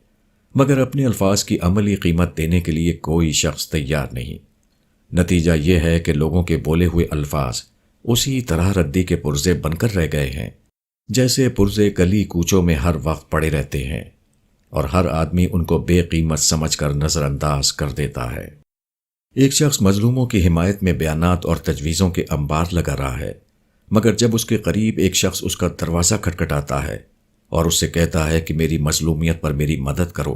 مگر اپنے الفاظ کی عملی قیمت دینے کے لیے کوئی شخص تیار نہیں۔ نتیجہ یہ ہے کہ لوگوں کے بولے ہوئے الفاظ اسی طرح ردی کے پرزے بن کر رہ گئے ہیں جیسے پرزے گلی کوچوں میں ہر وقت پڑے رہتے ہیں، اور ہر آدمی ان کو بے قیمت سمجھ کر نظر انداز کر دیتا ہے۔ ایک شخص مظلوموں کی حمایت میں بیانات اور تجویزوں کے انبار لگا رہا ہے، مگر جب اس کے قریب ایک شخص اس کا دروازہ کھٹکھٹاتا ہے اور اس سے کہتا ہے کہ میری مظلومیت پر میری مدد کرو،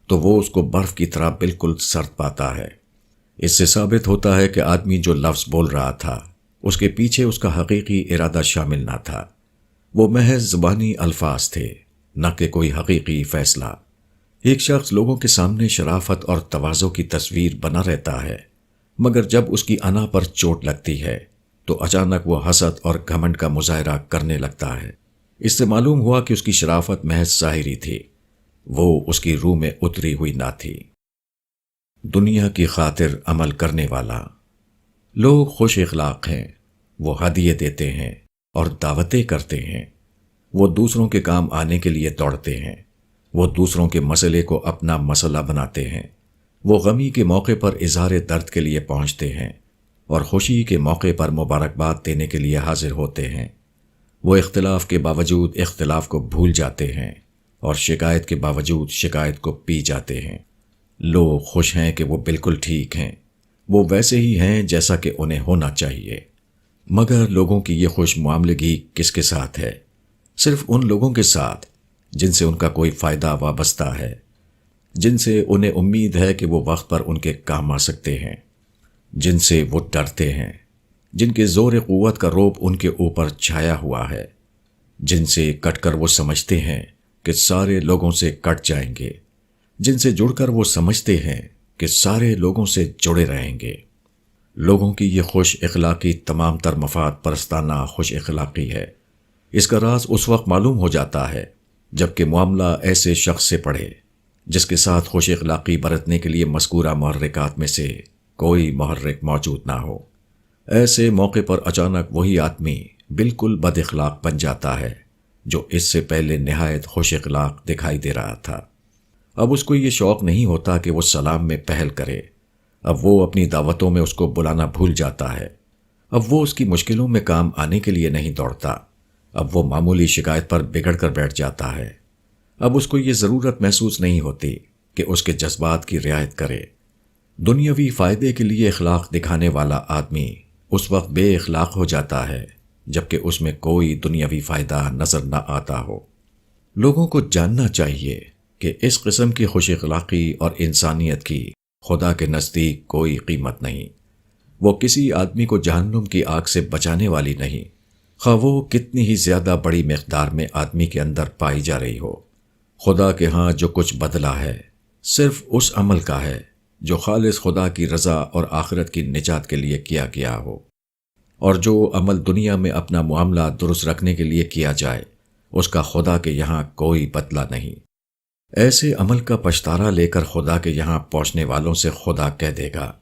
تو وہ اس کو برف کی طرح بالکل سرد پاتا ہے۔ اس سے ثابت ہوتا ہے کہ آدمی جو لفظ بول رہا تھا اس کے پیچھے اس کا حقیقی ارادہ شامل نہ تھا۔ وہ محض زبانی الفاظ تھے، نہ کہ کوئی حقیقی فیصلہ۔ ایک شخص لوگوں کے سامنے شرافت اور تواضع کی تصویر بنا رہتا ہے، مگر جب اس کی انا پر چوٹ لگتی ہے تو اچانک وہ حسد اور گھمنڈ کا مظاہرہ کرنے لگتا ہے۔ اس سے معلوم ہوا کہ اس کی شرافت محض ظاہری تھی، وہ اس کی روح میں اتری ہوئی نہ تھی۔ دنیا کی خاطر عمل کرنے والا۔ لوگ خوش اخلاق ہیں، وہ ہدیے دیتے ہیں اور دعوتیں کرتے ہیں۔ وہ دوسروں کے کام آنے کے لیے دوڑتے ہیں، وہ دوسروں کے مسئلے کو اپنا مسئلہ بناتے ہیں۔ وہ غمی کے موقع پر اظہار درد کے لیے پہنچتے ہیں اور خوشی کے موقع پر مبارکباد دینے کے لیے حاضر ہوتے ہیں۔ وہ اختلاف کے باوجود اختلاف کو بھول جاتے ہیں اور شکایت کے باوجود شکایت کو پی جاتے ہیں۔ لوگ خوش ہیں کہ وہ بالکل ٹھیک ہیں، وہ ویسے ہی ہیں جیسا کہ انہیں ہونا چاہیے۔ مگر لوگوں کی یہ خوش معاملگی کس کے ساتھ ہے؟ صرف ان لوگوں کے ساتھ جن سے ان کا کوئی فائدہ وابستہ ہے، جن سے انہیں امید ہے کہ وہ وقت پر ان کے کام آ سکتے ہیں، جن سے وہ ڈرتے ہیں، جن کے زور قوت کا رعب ان کے اوپر چھایا ہوا ہے، جن سے کٹ کر وہ سمجھتے ہیں کہ سارے لوگوں سے کٹ جائیں گے، جن سے جڑ کر وہ سمجھتے ہیں کہ سارے لوگوں سے جڑے رہیں گے۔ لوگوں کی یہ خوش اخلاقی تمام تر مفاد پرستانہ خوش اخلاقی ہے۔ اس کا راز اس وقت معلوم ہو جاتا ہے جبکہ معاملہ ایسے شخص سے پڑھے جس کے ساتھ خوش اخلاقی برتنے کے لیے مذکورہ محرکات میں سے کوئی محرک موجود نہ ہو۔ ایسے موقع پر اچانک وہی آدمی بالکل بد اخلاق بن جاتا ہے جو اس سے پہلے نہایت خوش اخلاق دکھائی دے رہا تھا۔ اب اس کو یہ شوق نہیں ہوتا کہ وہ سلام میں پہل کرے، اب وہ اپنی دعوتوں میں اس کو بلانا بھول جاتا ہے، اب وہ اس کی مشکلوں میں کام آنے کے لیے نہیں دوڑتا، اب وہ معمولی شکایت پر بگڑ کر بیٹھ جاتا ہے۔ اب اس کو یہ ضرورت محسوس نہیں ہوتی کہ اس کے جذبات کی رعایت کرے۔ دنیاوی فائدے کے لیے اخلاق دکھانے والا آدمی اس وقت بے اخلاق ہو جاتا ہے جبکہ اس میں کوئی دنیاوی فائدہ نظر نہ آتا ہو۔ لوگوں کو جاننا چاہیے کہ اس قسم کی خوش اخلاقی اور انسانیت کی خدا کے نزدیک کوئی قیمت نہیں۔ وہ کسی آدمی کو جہنم کی آگ سے بچانے والی نہیں، خواہ وہ کتنی ہی زیادہ بڑی مقدار میں آدمی کے اندر پائی جا رہی ہو۔ خدا کے ہاں جو کچھ بدلہ ہے صرف اس عمل کا ہے جو خالص خدا کی رضا اور آخرت کی نجات کے لیے کیا گیا ہو، اور جو عمل دنیا میں اپنا معاملہ درست رکھنے کے لیے کیا جائے اس کا خدا کے یہاں کوئی بدلہ نہیں۔ ایسے عمل کا پچھتارا لے کر خدا کے یہاں پہنچنے والوں سے خدا کہہ دے گا،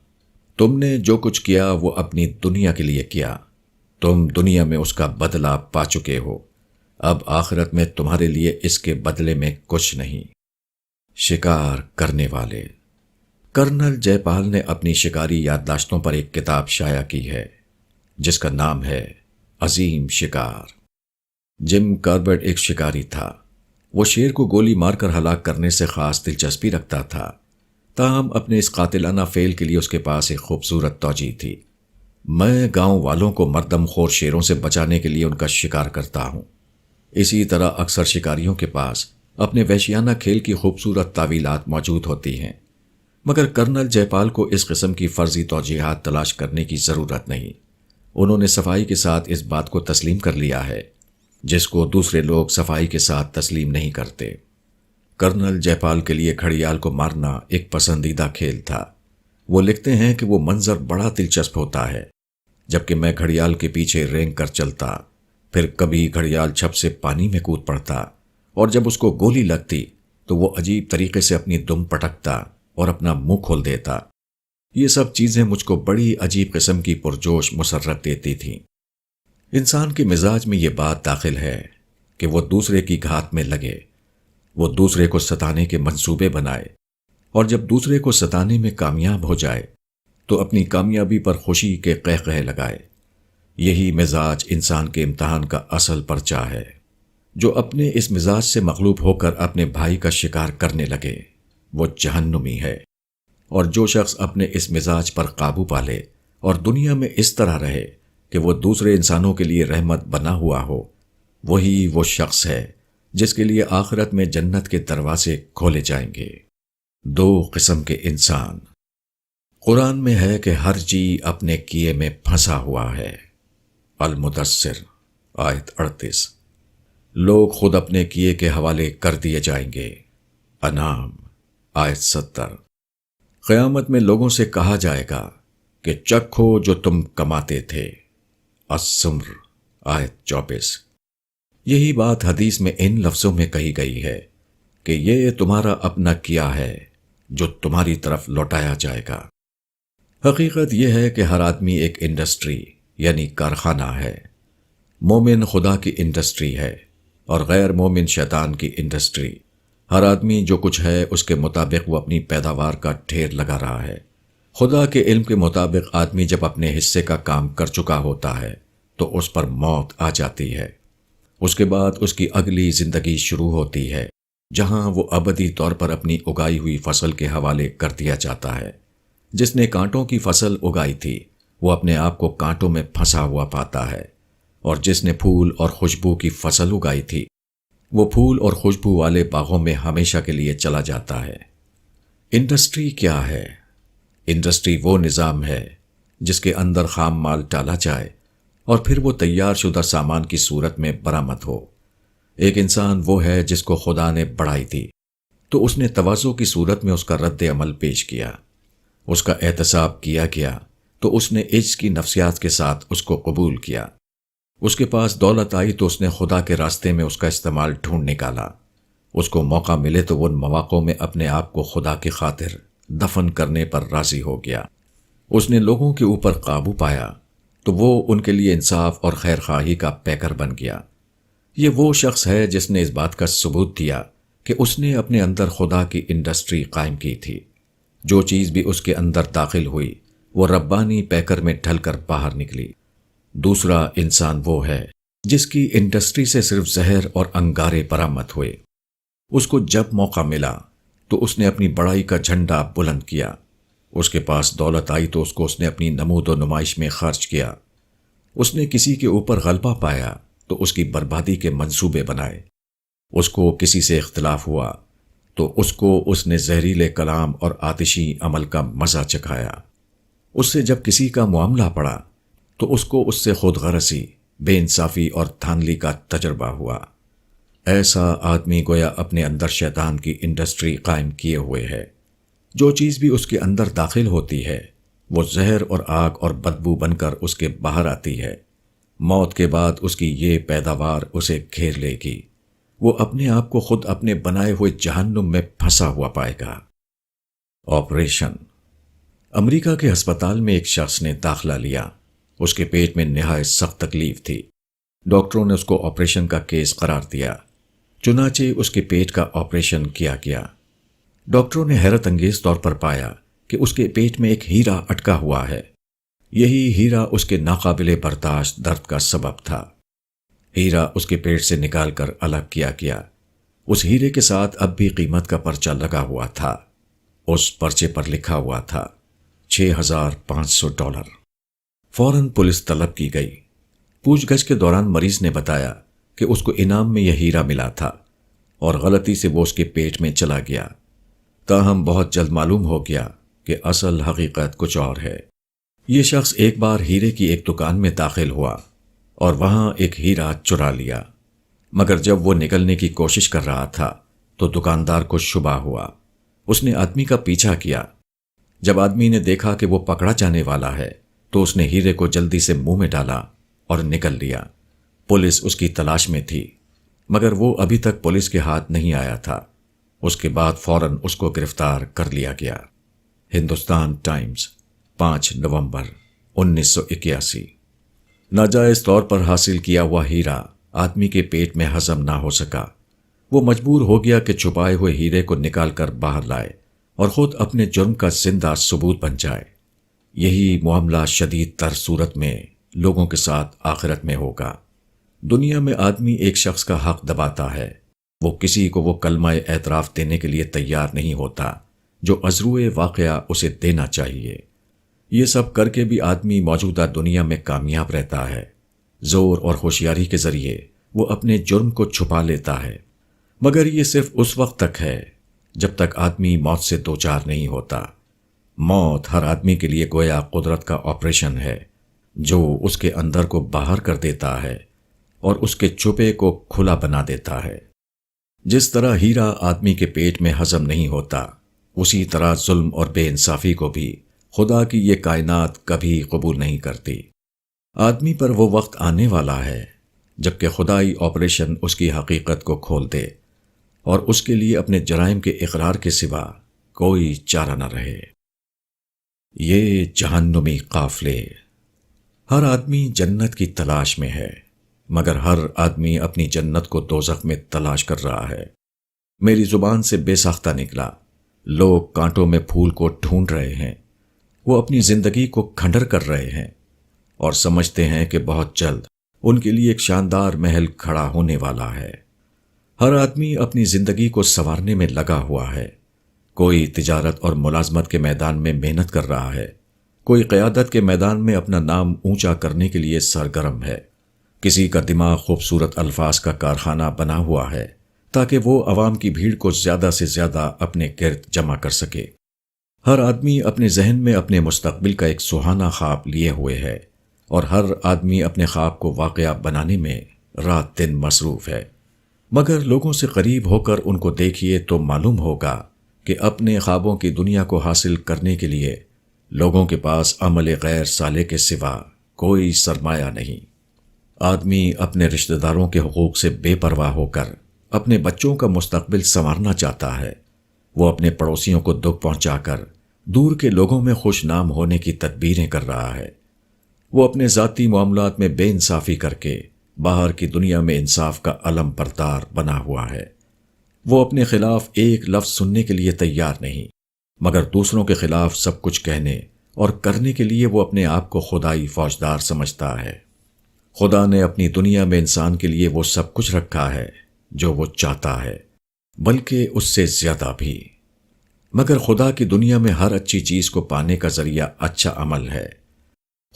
تم نے جو کچھ کیا وہ اپنی دنیا کے لیے کیا، تم دنیا میں اس کا بدلہ پا چکے ہو، اب آخرت میں تمہارے لیے اس کے بدلے میں کچھ نہیں۔ شکار کرنے والے۔ کرنل جے پال نے اپنی شکاری یادداشتوں پر ایک کتاب شائع کی ہے جس کا نام ہے عظیم شکار۔ جم کاربیٹ ایک شکاری تھا۔ وہ شیر کو گولی مار کر ہلاک کرنے سے خاص دلچسپی رکھتا تھا، تاہم اپنے اس قاتلانہ فعل کے لیے اس کے پاس ایک خوبصورت توجیہ تھی۔ میں گاؤں والوں کو مردم خور شیروں سے بچانے کے لیے ان کا شکار کرتا ہوں۔ اسی طرح اکثر شکاریوں کے پاس اپنے وحشیانہ کھیل کی خوبصورت تعویلات موجود ہوتی ہیں، مگر کرنل جے پال کو اس قسم کی فرضی توجیہات تلاش کرنے کی ضرورت نہیں۔ انہوں نے صفائی کے ساتھ اس بات کو تسلیم کر لیا ہے جس کو دوسرے لوگ صفائی کے ساتھ تسلیم نہیں کرتے۔ کرنل جے پال کے لیے گھڑیال کو مارنا ایک پسندیدہ کھیل تھا۔ وہ لکھتے ہیں کہ وہ منظر بڑا دلچسپ ہوتا ہے جبکہ میں گھڑیال کے پیچھے رینگ کر چلتا، پھر کبھی گھڑیال چھپ سے پانی میں کود پڑتا اور جب اس کو گولی لگتی تو وہ عجیب طریقے سے اپنی دم پٹکتا اور اپنا منہ کھول دیتا۔ یہ سب چیزیں مجھ کو بڑی عجیب قسم کی پرجوش مسرت دیتی تھیں۔ انسان کے مزاج میں یہ بات داخل ہے کہ وہ دوسرے کی گھات میں لگے، وہ دوسرے کو ستانے کے منصوبے بنائے، اور جب دوسرے کو ستانے میں کامیاب ہو جائے تو اپنی کامیابی پر خوشی کے قہقہے لگائے۔ یہی مزاج انسان کے امتحان کا اصل پرچہ ہے۔ جو اپنے اس مزاج سے مغلوب ہو کر اپنے بھائی کا شکار کرنے لگے وہ جہنمی ہے، اور جو شخص اپنے اس مزاج پر قابو پالے اور دنیا میں اس طرح رہے کہ وہ دوسرے انسانوں کے لیے رحمت بنا ہوا ہو، وہی وہ شخص ہے جس کے لیے آخرت میں جنت کے دروازے کھولے جائیں گے۔ دو قسم کے انسان۔ قرآن میں ہے کہ ہر جی اپنے کیے میں پھنسا ہوا ہے۔ المدثر آیت 38۔ لوگ خود اپنے کیے کے حوالے کر دیے جائیں گے۔ انعام آیت 70۔ قیامت میں لوگوں سے کہا جائے گا کہ چکھو جو تم کماتے تھے۔ الزمر آیت 24۔ یہی بات حدیث میں ان لفظوں میں کہی گئی ہے کہ یہ تمہارا اپنا کیا ہے جو تمہاری طرف لوٹایا جائے گا۔ حقیقت یہ ہے کہ ہر آدمی ایک انڈسٹری یعنی کارخانہ ہے۔ مومن خدا کی انڈسٹری ہے اور غیر مومن شیطان کی انڈسٹری۔ ہر آدمی جو کچھ ہے اس کے مطابق وہ اپنی پیداوار کا ڈھیر لگا رہا ہے۔ خدا کے علم کے مطابق آدمی جب اپنے حصے کا کام کر چکا ہوتا ہے تو اس پر موت آ جاتی ہے۔ اس کے بعد اس کی اگلی زندگی شروع ہوتی ہے جہاں وہ ابدی طور پر اپنی اگائی ہوئی فصل کے حوالے کر دیا جاتا ہے۔ جس نے کانٹوں کی فصل اگائی تھی وہ اپنے آپ کو کانٹوں میں پھنسا ہوا پاتا ہے، اور جس نے پھول اور خوشبو کی فصل اگائی تھی وہ پھول اور خوشبو والے باغوں میں ہمیشہ کے لیے چلا جاتا ہے۔ انڈسٹری کیا ہے؟ انڈسٹری وہ نظام ہے جس کے اندر خام مال ڈالا جائے اور پھر وہ تیار شدہ سامان کی صورت میں برآمد ہو۔ ایک انسان وہ ہے جس کو خدا نے بڑائی دی تو اس نے تواضع کی صورت میں اس کا رد عمل پیش کیا۔ اس کا احتساب کیا گیا تو اس نے عجز کی نفسیات کے ساتھ اس کو قبول کیا۔ اس کے پاس دولت آئی تو اس نے خدا کے راستے میں اس کا استعمال ڈھونڈ نکالا۔ اس کو موقع ملے تو وہ ان مواقعوں میں اپنے آپ کو خدا کی خاطر دفن کرنے پر راضی ہو گیا۔ اس نے لوگوں کے اوپر قابو پایا تو وہ ان کے لیے انصاف اور خیر خواہی کا پیکر بن گیا۔ یہ وہ شخص ہے جس نے اس بات کا ثبوت دیا کہ اس نے اپنے اندر خدا کی انڈسٹری قائم کی تھی۔ جو چیز بھی اس کے اندر داخل ہوئی وہ ربانی پیکر میں ڈھل کر باہر نکلی۔ دوسرا انسان وہ ہے جس کی انڈسٹری سے صرف زہر اور انگارے برآمد ہوئے۔ اس کو جب موقع ملا تو اس نے اپنی بڑائی کا جھنڈا بلند کیا۔ اس کے پاس دولت آئی تو اس نے اپنی نمود و نمائش میں خرچ کیا۔ اس نے کسی کے اوپر غلبہ پایا تو اس کی بربادی کے منصوبے بنائے۔ اس کو کسی سے اختلاف ہوا تو اس نے زہریلے کلام اور آتشی عمل کا مزہ چکھایا۔ اس سے جب کسی کا معاملہ پڑا تو اس سے خود غرضی، بے انصافی اور دھاندلی کا تجربہ ہوا۔ ایسا آدمی گویا اپنے اندر شیطان کی انڈسٹری قائم کیے ہوئے ہے۔ جو چیز بھی اس کے اندر داخل ہوتی ہے وہ زہر اور آگ اور بدبو بن کر اس کے باہر آتی ہے۔ موت کے بعد اس کی یہ پیداوار اسے گھیر لے گی۔ وہ اپنے آپ کو خود اپنے بنائے ہوئے جہنم میں پھنسا ہوا پائے گا۔ آپریشن۔ امریکہ کے ہسپتال میں ایک شخص نے داخلہ لیا۔ اس کے پیٹ میں نہایت سخت تکلیف تھی۔ ڈاکٹروں نے اس کو آپریشن کا کیس قرار دیا، چنانچہ اس کے پیٹ کا آپریشن کیا گیا۔ ڈاکٹروں نے حیرت انگیز طور پر پایا کہ اس کے پیٹ میں ایک ہیرا اٹکا ہوا ہے۔ یہی ہیرا اس کے ناقابل برداشت درد کا سبب تھا۔ ہیرا اس کے پیٹ سے نکال کر الگ کیا گیا۔ اس ہیرے کے ساتھ اب بھی قیمت کا پرچہ لگا ہوا تھا۔ اس پرچے پر لکھا ہوا تھا $6,500۔ فوراً پولیس طلب کی گئی۔ پوچھ گچھ کے دوران مریض نے بتایا کہ اس کو انعام میں یہ ہیرا ملا تھا اور غلطی سے وہ اس کے پیٹ میں چلا گیا۔ تاہم بہت جلد معلوم ہو گیا کہ اصل حقیقت کچھ اور ہے۔ یہ شخص ایک بار ہیرے کی ایک دکان میں داخل ہوا اور وہاں ایک ہیرا چرا لیا، مگر جب وہ نکلنے کی کوشش کر رہا تھا تو دکاندار کو شبہ ہوا۔ اس نے آدمی کا پیچھا کیا۔ جب آدمی نے دیکھا کہ وہ پکڑا جانے والا ہے تو اس نے ہیرے کو جلدی سے منہ میں ڈالا اور نکل لیا۔ پولیس اس کی تلاش میں تھی، مگر وہ ابھی تک پولیس کے ہاتھ نہیں آیا تھا۔ اس کے بعد فوراً اس کو گرفتار کر لیا گیا۔ ہندوستان ٹائمز، 5 نومبر 1981۔ ناجائز طور پر حاصل کیا ہوا ہیرا آدمی کے پیٹ میں ہضم نہ ہو سکا۔ وہ مجبور ہو گیا کہ چھپائے ہوئے ہیرے کو نکال کر باہر لائے اور خود اپنے جرم کا زندہ ثبوت بن جائے۔ یہی معاملہ شدید تر صورت میں لوگوں کے ساتھ آخرت میں ہوگا۔ دنیا میں آدمی ایک شخص کا حق دباتا ہے، وہ کسی کو وہ کلمہ اعتراف دینے کے لیے تیار نہیں ہوتا جو ازروئے واقعہ اسے دینا چاہیے۔ یہ سب کر کے بھی آدمی موجودہ دنیا میں کامیاب رہتا ہے۔ زور اور ہوشیاری کے ذریعے وہ اپنے جرم کو چھپا لیتا ہے، مگر یہ صرف اس وقت تک ہے جب تک آدمی موت سے دوچار نہیں ہوتا۔ موت ہر آدمی کے لیے گویا قدرت کا آپریشن ہے جو اس کے اندر کو باہر کر دیتا ہے اور اس کے چھپے کو کھلا بنا دیتا ہے۔ جس طرح ہیرا آدمی کے پیٹ میں ہضم نہیں ہوتا، اسی طرح ظلم اور بے انصافی کو بھی خدا کی یہ کائنات کبھی قبول نہیں کرتی۔ آدمی پر وہ وقت آنے والا ہے جبکہ خدائی آپریشن اس کی حقیقت کو کھول دے اور اس کے لیے اپنے جرائم کے اقرار کے سوا کوئی چارہ نہ رہے۔ یہ جہنمی قافلے۔ ہر آدمی جنت کی تلاش میں ہے، مگر ہر آدمی اپنی جنت کو دوزخ میں تلاش کر رہا ہے۔ میری زبان سے بے ساختہ نکلا، لوگ کانٹوں میں پھول کو ڈھونڈ رہے ہیں۔ وہ اپنی زندگی کو کھنڈر کر رہے ہیں اور سمجھتے ہیں کہ بہت جلد ان کے لیے ایک شاندار محل کھڑا ہونے والا ہے۔ ہر آدمی اپنی زندگی کو سنوارنے میں لگا ہوا ہے۔ کوئی تجارت اور ملازمت کے میدان میں محنت کر رہا ہے، کوئی قیادت کے میدان میں اپنا نام اونچا کرنے کے لیے سرگرم ہے، کسی کا دماغ خوبصورت الفاظ کا کارخانہ بنا ہوا ہے تاکہ وہ عوام کی بھیڑ کو زیادہ سے زیادہ اپنے گرد جمع کر سکے۔ ہر آدمی اپنے ذہن میں اپنے مستقبل کا ایک سہانا خواب لیے ہوئے ہے اور ہر آدمی اپنے خواب کو واقعہ بنانے میں رات دن مصروف ہے۔ مگر لوگوں سے قریب ہو کر ان کو دیکھیے تو معلوم ہوگا کہ اپنے خوابوں کی دنیا کو حاصل کرنے کے لیے لوگوں کے پاس عمل غیر صالح کے سوا کوئی سرمایہ نہیں۔ آدمی اپنے رشتہ داروں کے حقوق سے بے پرواہ ہو کر اپنے بچوں کا مستقبل سنوارنا چاہتا ہے۔ وہ اپنے پڑوسیوں کو دکھ پہنچا کر دور کے لوگوں میں خوش نام ہونے کی تدبیریں کر رہا ہے۔ وہ اپنے ذاتی معاملات میں بے انصافی کر کے باہر کی دنیا میں انصاف کا علم بردار بنا ہوا ہے۔ وہ اپنے خلاف ایک لفظ سننے کے لیے تیار نہیں، مگر دوسروں کے خلاف سب کچھ کہنے اور کرنے کے لیے وہ اپنے آپ کو خدائی فوجدار سمجھتا ہے۔ خدا نے اپنی دنیا میں انسان کے لیے وہ سب کچھ رکھا ہے جو وہ چاہتا ہے، بلکہ اس سے زیادہ بھی۔ مگر خدا کی دنیا میں ہر اچھی چیز کو پانے کا ذریعہ اچھا عمل ہے۔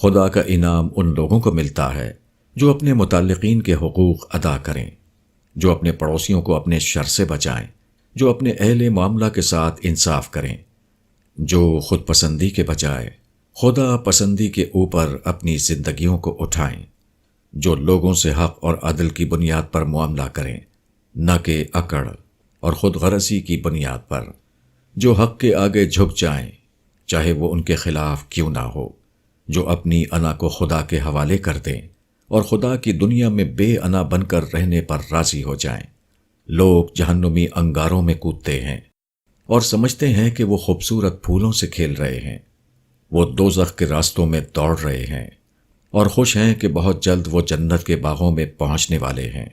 خدا کا انعام ان لوگوں کو ملتا ہے جو اپنے متعلقین کے حقوق ادا کریں، جو اپنے پڑوسیوں کو اپنے شر سے بچائیں، جو اپنے اہل معاملہ کے ساتھ انصاف کریں، جو خود پسندی کے بجائے خدا پسندی کے اوپر اپنی زندگیوں کو اٹھائیں، جو لوگوں سے حق اور عدل کی بنیاد پر معاملہ کریں، نہ کہ اکڑ اور خود غرضی کی بنیاد پر، جو حق کے آگے جھک جائیں چاہے وہ ان کے خلاف کیوں نہ ہو، جو اپنی انا کو خدا کے حوالے کر دیں اور خدا کی دنیا میں بے انا بن کر رہنے پر راضی ہو جائیں۔ لوگ جہنمی انگاروں میں کودتے ہیں اور سمجھتے ہیں کہ وہ خوبصورت پھولوں سے کھیل رہے ہیں۔ وہ دوزخ کے راستوں میں دوڑ رہے ہیں اور خوش ہیں کہ بہت جلد وہ جنت کے باغوں میں پہنچنے والے ہیں۔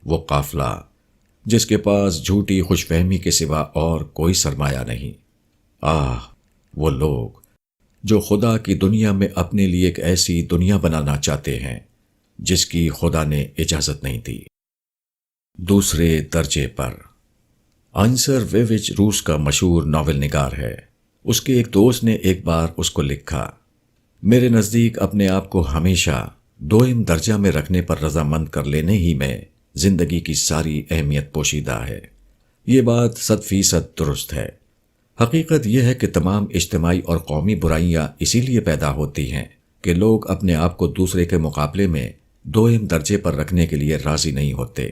وہ قافلہ جس کے پاس جھوٹی خوش فہمی کے سوا اور کوئی سرمایہ نہیں، آہ وہ لوگ جو خدا کی دنیا میں اپنے لیے ایک ایسی دنیا بنانا چاہتے ہیں جس کی خدا نے اجازت نہیں دی۔ دوسرے درجے پر آنسر ویوچ روس کا مشہور ناول نگار ہے۔ اس کے ایک دوست نے ایک بار اس کو لکھا، میرے نزدیک اپنے آپ کو ہمیشہ دوئم درجہ میں رکھنے پر رضامند کر لینے ہی میں زندگی کی ساری اہمیت پوشیدہ ہے۔ یہ بات 100% درست ہے۔ حقیقت یہ ہے کہ تمام اجتماعی اور قومی برائیاں اسی لیے پیدا ہوتی ہیں کہ لوگ اپنے آپ کو دوسرے کے مقابلے میں دوئم درجے پر رکھنے کے لیے راضی نہیں ہوتے۔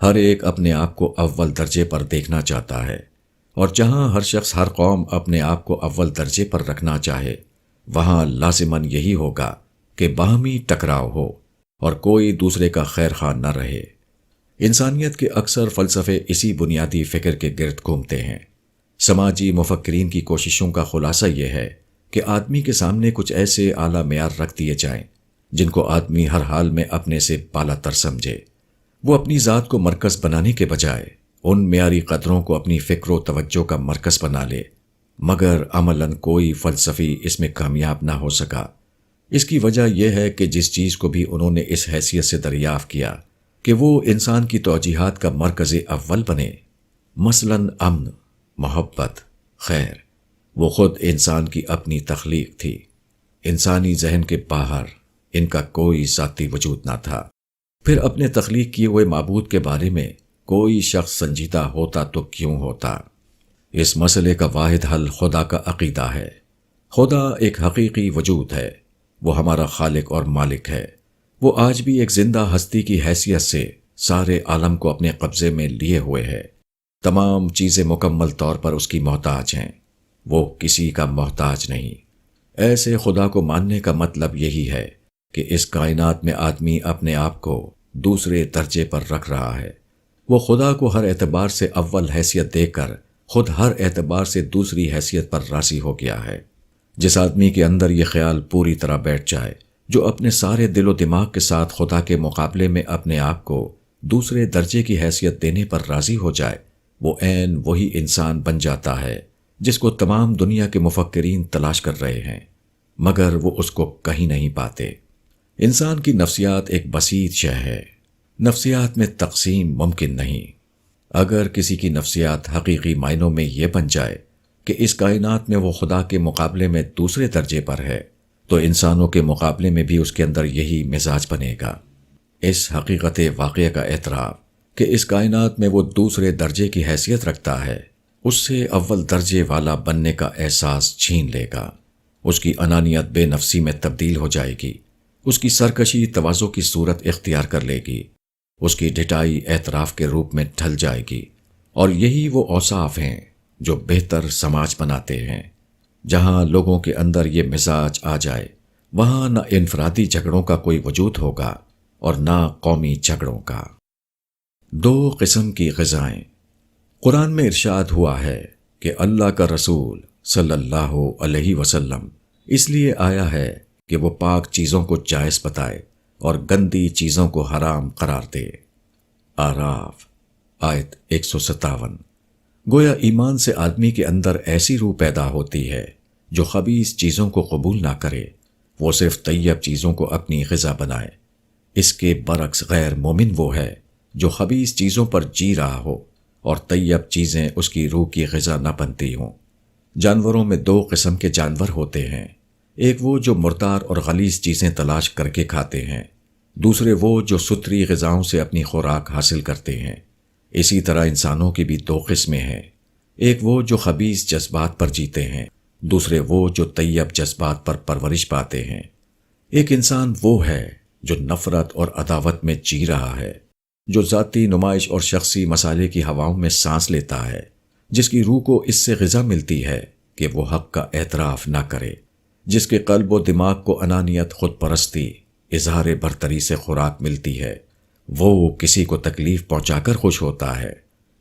ہر ایک اپنے آپ کو اول درجے پر دیکھنا چاہتا ہے، اور جہاں ہر شخص ہر قوم اپنے آپ کو اول درجے پر رکھنا چاہے وہاں لازماً یہی ہوگا کہ باہمی ٹکراؤ ہو اور کوئی دوسرے کا خیر خواہ نہ رہے۔ انسانیت کے اکثر فلسفے اسی بنیادی فکر کے گرد گھومتے ہیں۔ سماجی مفکرین کی کوششوں کا خلاصہ یہ ہے کہ آدمی کے سامنے کچھ ایسے اعلیٰ معیار رکھ دیے جائیں جن کو آدمی ہر حال میں اپنے سے بالا تر سمجھے۔ وہ اپنی ذات کو مرکز بنانے کے بجائے ان معیاری قدروں کو اپنی فکر و توجہ کا مرکز بنا لے، مگر عملاً کوئی فلسفی اس میں کامیاب نہ ہو سکا۔ اس کی وجہ یہ ہے کہ جس چیز کو بھی انہوں نے اس حیثیت سے دریافت کیا کہ وہ انسان کی توجیہات کا مرکز اول بنے، مثلاً امن، محبت، خیر، وہ خود انسان کی اپنی تخلیق تھی۔ انسانی ذہن کے باہر ان کا کوئی ذاتی وجود نہ تھا۔ پھر اپنے تخلیق کیے ہوئے معبود کے بارے میں کوئی شخص سنجیدہ ہوتا تو کیوں ہوتا؟ اس مسئلے کا واحد حل خدا کا عقیدہ ہے۔ خدا ایک حقیقی وجود ہے، وہ ہمارا خالق اور مالک ہے۔ وہ آج بھی ایک زندہ ہستی کی حیثیت سے سارے عالم کو اپنے قبضے میں لیے ہوئے ہے۔ تمام چیزیں مکمل طور پر اس کی محتاج ہیں، وہ کسی کا محتاج نہیں۔ ایسے خدا کو ماننے کا مطلب یہی ہے کہ اس کائنات میں آدمی اپنے آپ کو دوسرے درجے پر رکھ رہا ہے۔ وہ خدا کو ہر اعتبار سے اول حیثیت دے کر خود ہر اعتبار سے دوسری حیثیت پر راضی ہو گیا ہے۔ جس آدمی کے اندر یہ خیال پوری طرح بیٹھ جائے، جو اپنے سارے دل و دماغ کے ساتھ خدا کے مقابلے میں اپنے آپ کو دوسرے درجے کی حیثیت دینے پر راضی ہو جائے، وہ عین وہی انسان بن جاتا ہے جس کو تمام دنیا کے مفکرین تلاش کر رہے ہیں، مگر وہ اس کو کہیں نہیں پاتے۔ انسان کی نفسیات ایک بسیط شے ہے۔ نفسیات میں تقسیم ممکن نہیں۔ اگر کسی کی نفسیات حقیقی معنوں میں یہ بن جائے کہ اس کائنات میں وہ خدا کے مقابلے میں دوسرے درجے پر ہے، تو انسانوں کے مقابلے میں بھی اس کے اندر یہی مزاج بنے گا۔ اس حقیقت واقعہ کا اعتراف کہ اس کائنات میں وہ دوسرے درجے کی حیثیت رکھتا ہے، اس سے اول درجے والا بننے کا احساس چھین لے گا۔ اس کی انانیت بے نفسی میں تبدیل ہو جائے گی، اس کی سرکشی تواضع کی صورت اختیار کر لے گی، اس کی ڈٹائی اعتراف کے روپ میں ڈھل جائے گی۔ اور یہی وہ اوصاف ہیں جو بہتر سماج بناتے ہیں۔ جہاں لوگوں کے اندر یہ مزاج آ جائے، وہاں نہ انفرادی جھگڑوں کا کوئی وجود ہوگا اور نہ قومی جھگڑوں کا۔ 2 قسم کی غذائیں۔ قرآن میں ارشاد ہوا ہے کہ اللہ کا رسول صلی اللہ علیہ وسلم اس لیے آیا ہے کہ وہ پاک چیزوں کو جائز بتائے اور گندی چیزوں کو حرام قرار دے۔ آراف آیت 157۔ گویا ایمان سے آدمی کے اندر ایسی روح پیدا ہوتی ہے جو خبیث چیزوں کو قبول نہ کرے، وہ صرف طیب چیزوں کو اپنی غذا بنائے۔ اس کے برعکس غیر مومن وہ ہے جو خبیث چیزوں پر جی رہا ہو اور طیب چیزیں اس کی روح کی غذا نہ بنتی ہوں۔ جانوروں میں 2 قسم کے جانور ہوتے ہیں، ایک وہ جو مردار اور غلیظ چیزیں تلاش کر کے کھاتے ہیں، دوسرے وہ جو ستھری غذاؤں سے اپنی خوراک حاصل کرتے ہیں۔ اسی طرح انسانوں کی بھی 2 قسمیں ہیں، ایک وہ جو خبیث جذبات پر جیتے ہیں، دوسرے وہ جو طیب جذبات پر پرورش پاتے ہیں۔ ایک انسان وہ ہے جو نفرت اور عداوت میں جی رہا ہے، جو ذاتی نمائش اور شخصی مسالے کی ہواؤں میں سانس لیتا ہے، جس کی روح کو اس سے غذا ملتی ہے کہ وہ حق کا اعتراف نہ کرے، جس کے قلب و دماغ کو انانیت، خود پرستی، اظہار برتری سے خوراک ملتی ہے۔ وہ کسی کو تکلیف پہنچا کر خوش ہوتا ہے،